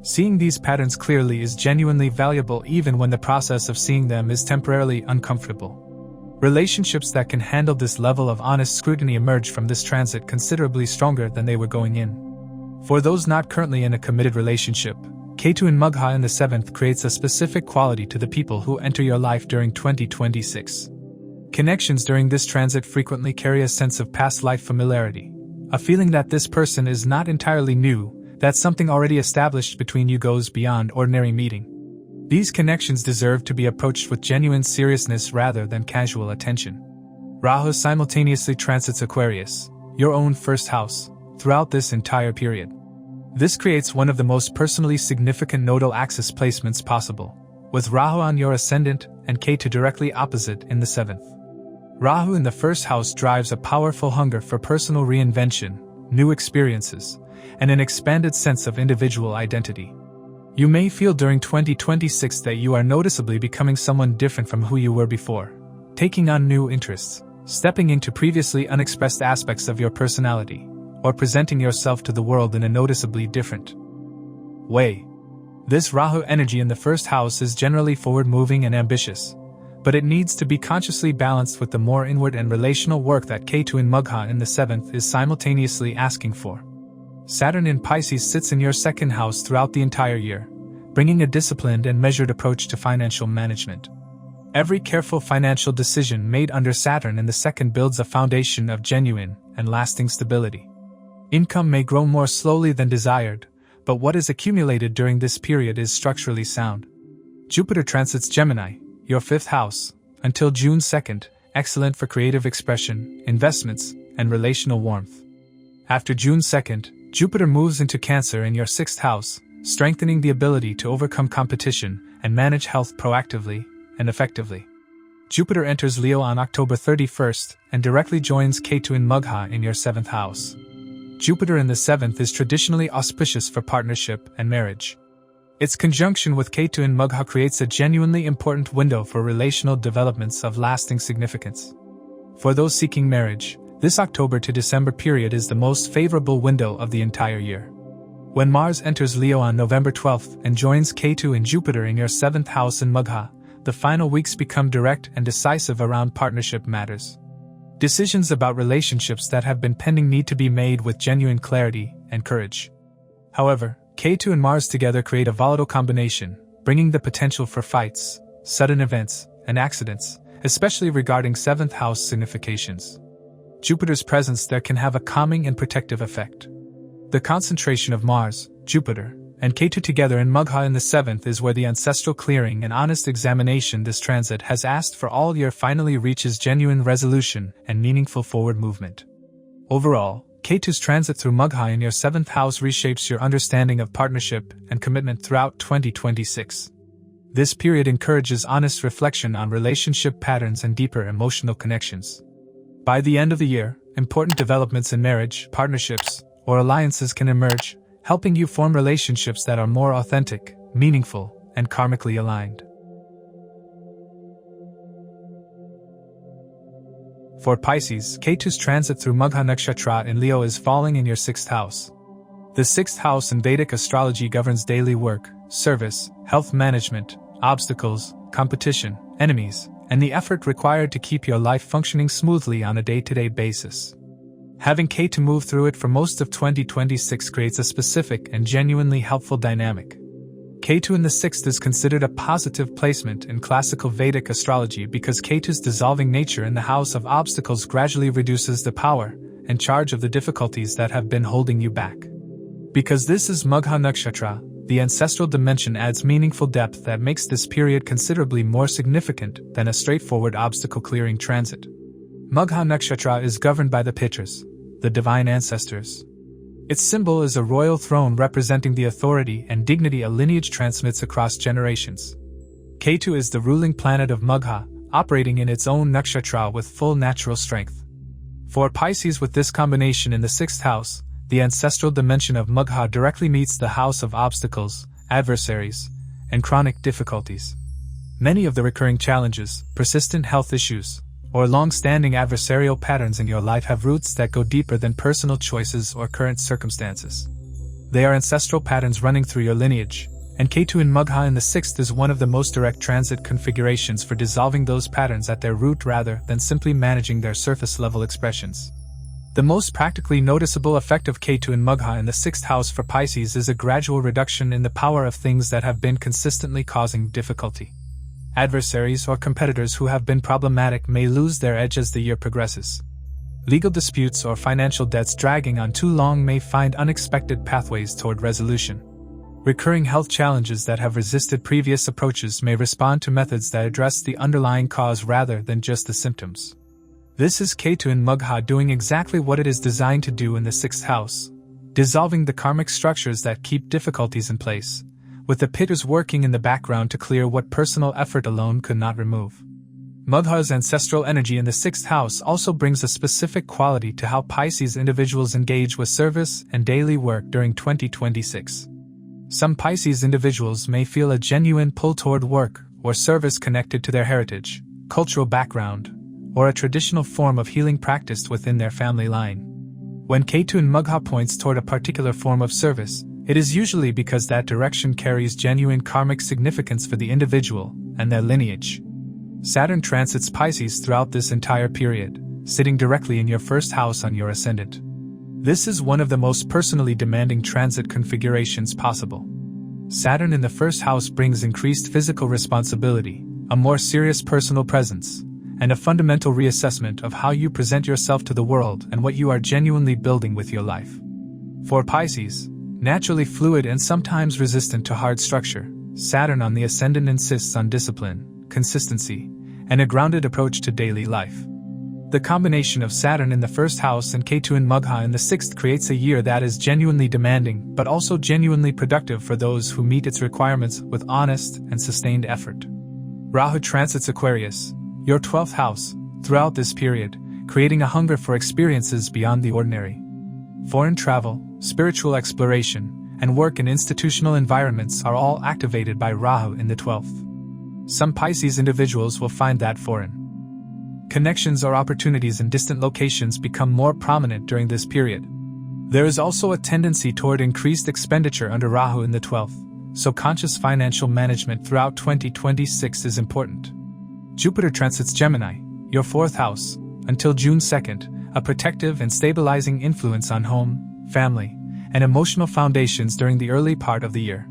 Seeing these patterns clearly is genuinely valuable even when the process of seeing them is temporarily uncomfortable. Relationships that can handle this level of honest scrutiny emerge from this transit considerably stronger than they were going in. For those not currently in a committed relationship, Ketu in Magha in the 7th creates a specific quality to the people who enter your life during 2026. Connections during this transit frequently carry a sense of past life familiarity, A feeling that this person is not entirely new, that something already established between you goes beyond ordinary meeting. These connections deserve to be approached with genuine seriousness rather than casual attention. Rahu simultaneously transits Aquarius, your own first house, throughout this entire period. This creates one of the most personally significant nodal axis placements possible, with Rahu on your ascendant and Ketu directly opposite in the 7th. Rahu in the first house drives a powerful hunger for personal reinvention, new experiences, and an expanded sense of individual identity. You may feel during 2026 that you are noticeably becoming someone different from who you were before, taking on new interests, stepping into previously unexpressed aspects of your personality, or presenting yourself to the world in a noticeably different way. This Rahu energy in the first house is generally forward-moving and ambitious, but it needs to be consciously balanced with the more inward and relational work that Ketu in Magha in the 7th is simultaneously asking for. Saturn in Pisces sits in your second house throughout the entire year, bringing a disciplined and measured approach to financial management. Every careful financial decision made under Saturn in the second builds a foundation of genuine and lasting stability. Income may grow more slowly than desired, but what is accumulated during this period is structurally sound. Jupiter transits Gemini, your 5th house, until June 2nd, excellent for creative expression, investments, and relational warmth. After June 2nd, Jupiter moves into Cancer in your 6th house, strengthening the ability to overcome competition and manage health proactively and effectively. Jupiter enters Leo on October 31st and directly joins Ketu in Magha in your 7th house. Jupiter in the 7th is traditionally auspicious for partnership and marriage. Its conjunction with Ketu in Magha creates a genuinely important window for relational developments of lasting significance. For those seeking marriage, this October to December period is the most favorable window of the entire year. When Mars enters Leo on November 12th and joins Ketu and Jupiter in your 7th house in Magha, the final weeks become direct and decisive around partnership matters. Decisions about relationships that have been pending need to be made with genuine clarity and courage. However, Ketu and Mars together create a volatile combination, bringing the potential for fights, sudden events, and accidents, especially regarding 7th house significations. Jupiter's presence there can have a calming and protective effect. The concentration of Mars, Jupiter, and Ketu together in Magha in the 7th is where the ancestral clearing and honest examination this transit has asked for all year finally reaches genuine resolution and meaningful forward movement. Overall, Ketu's transit through Magha in your 7th house reshapes your understanding of partnership and commitment throughout 2026. This period encourages honest reflection on relationship patterns and deeper emotional connections. By the end of the year, important developments in marriage, partnerships, or alliances can emerge, helping you form relationships that are more authentic, meaningful, and karmically aligned. For Pisces, Ketu's transit through Magha Nakshatra in Leo is falling in your 6th house. The 6th house in Vedic astrology governs daily work, service, health management, obstacles, competition, enemies, and the effort required to keep your life functioning smoothly on a day-to-day basis. Having Ketu move through it for most of 2026 creates a specific and genuinely helpful dynamic. Ketu in the 6th is considered a positive placement in classical Vedic astrology because Ketu's dissolving nature in the house of obstacles gradually reduces the power and charge of the difficulties that have been holding you back. Because this is Magha Nakshatra, the ancestral dimension adds meaningful depth that makes this period considerably more significant than a straightforward obstacle-clearing transit. Magha Nakshatra is governed by the Pitrs, the divine ancestors. Its symbol is a royal throne representing the authority and dignity a lineage transmits across generations. Ketu is the ruling planet of Magha, operating in its own nakshatra with full natural strength. For Pisces with this combination in the 6th house, the ancestral dimension of Magha directly meets the house of obstacles, adversaries, and chronic difficulties. Many of the recurring challenges, persistent health issues, or long-standing adversarial patterns in your life have roots that go deeper than personal choices or current circumstances. They are ancestral patterns running through your lineage, and Ketu in Magha in the 6th is one of the most direct transit configurations for dissolving those patterns at their root rather than simply managing their surface-level expressions. The most practically noticeable effect of Ketu in Magha in the 6th house for Pisces is a gradual reduction in the power of things that have been consistently causing difficulty. Adversaries or competitors who have been problematic may lose their edge as the year progresses. Legal disputes or financial debts dragging on too long may find unexpected pathways toward resolution. Recurring health challenges that have resisted previous approaches may respond to methods that address the underlying cause rather than just the symptoms. This is Ketu in Magha doing exactly what it is designed to do in the 6th house, dissolving the karmic structures that keep difficulties in place, with the Pitrs working in the background to clear what personal effort alone could not remove. Magha's ancestral energy in the 6th house also brings a specific quality to how Pisces individuals engage with service and daily work during 2026. Some Pisces individuals may feel a genuine pull toward work or service connected to their heritage, cultural background, or a traditional form of healing practiced within their family line. When Ketu in Magha points toward a particular form of service, it is usually because that direction carries genuine karmic significance for the individual and their lineage. Saturn transits Pisces throughout this entire period, sitting directly in your 1st house on your ascendant. This is one of the most personally demanding transit configurations possible. Saturn in the 1st house brings increased physical responsibility, a more serious personal presence, and a fundamental reassessment of how you present yourself to the world and what you are genuinely building with your life. For Pisces, naturally fluid and sometimes resistant to hard structure, Saturn on the ascendant insists on discipline, consistency, and a grounded approach to daily life. The combination of Saturn in the 1st house and Ketu in Magha in the 6th creates a year that is genuinely demanding but also genuinely productive for those who meet its requirements with honest and sustained effort. Rahu transits Aquarius, your 12th house, throughout this period, creating a hunger for experiences beyond the ordinary. Foreign travel, spiritual exploration, and work in institutional environments are all activated by Rahu in the 12th. Some Pisces individuals will find that foreign connections or opportunities in distant locations become more prominent during this period. There is also a tendency toward increased expenditure under Rahu in the 12th, so conscious financial management throughout 2026 is important. Jupiter transits Gemini, your 4th house, until June 2nd, a protective and stabilizing influence on home, family, and emotional foundations during the early part of the year.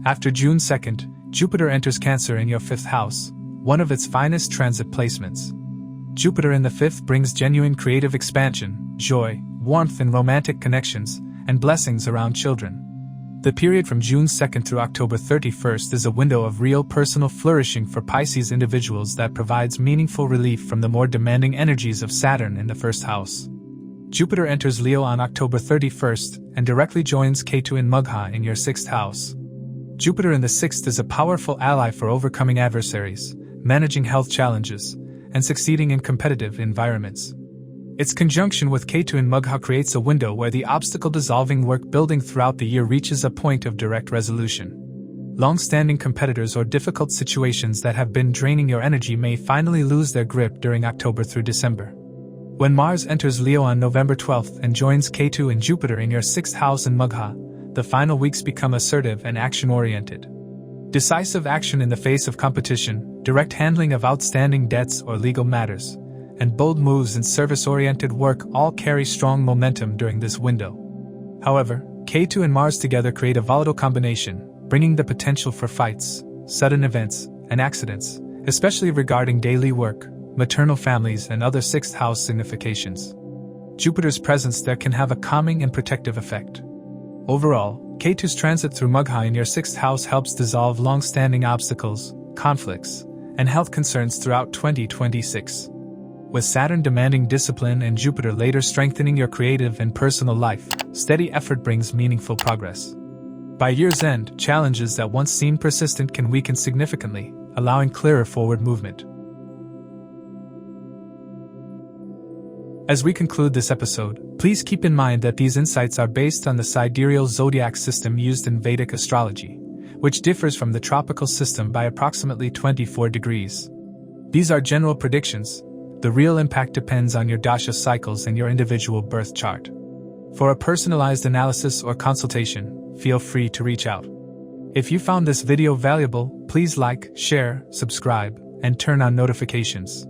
After June 2nd, Jupiter enters Cancer in your 5th house, one of its finest transit placements. Jupiter in the 5th brings genuine creative expansion, joy, warmth in romantic connections, and blessings around children. The period from June 2nd through October 31st is a window of real personal flourishing for Pisces individuals that provides meaningful relief from the more demanding energies of Saturn in the 1st house. Jupiter enters Leo on October 31st and directly joins Ketu in Magha in your 6th house. Jupiter in the 6th is a powerful ally for overcoming adversaries, managing health challenges, and succeeding in competitive environments. Its conjunction with Ketu in Magha creates a window where the obstacle-dissolving work building throughout the year reaches a point of direct resolution. Long-standing competitors or difficult situations that have been draining your energy may finally lose their grip during October through December. When Mars enters Leo on November 12th and joins Ketu and Jupiter in your 6th house in Magha, the final weeks become assertive and action-oriented. Decisive action in the face of competition, direct handling of outstanding debts or legal matters, and bold moves in service-oriented work all carry strong momentum during this window. However, Ketu and Mars together create a volatile combination, bringing the potential for fights, sudden events, and accidents, especially regarding daily work, maternal families, and other 6th house significations. Jupiter's presence there can have a calming and protective effect. Overall, Ketu's transit through Magha in your 6th house helps dissolve long-standing obstacles, conflicts, and health concerns throughout 2026. With Saturn demanding discipline and Jupiter later strengthening your creative and personal life, steady effort brings meaningful progress. By year's end, challenges that once seemed persistent can weaken significantly, allowing clearer forward movement. As we conclude this episode, please keep in mind that these insights are based on the Sidereal Zodiac system used in Vedic Astrology, which differs from the tropical system by approximately 24 degrees. These are general predictions. The real impact depends on your dasha cycles and your individual birth chart. For a personalized analysis or consultation, feel free to reach out. If you found this video valuable, please like, share, subscribe, and turn on notifications.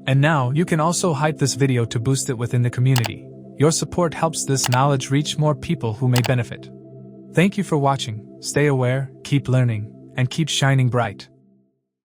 And now, you can also hype this video to boost it within the community. Your support helps this knowledge reach more people who may benefit. Thank you for watching. Stay aware, keep learning, and keep shining bright.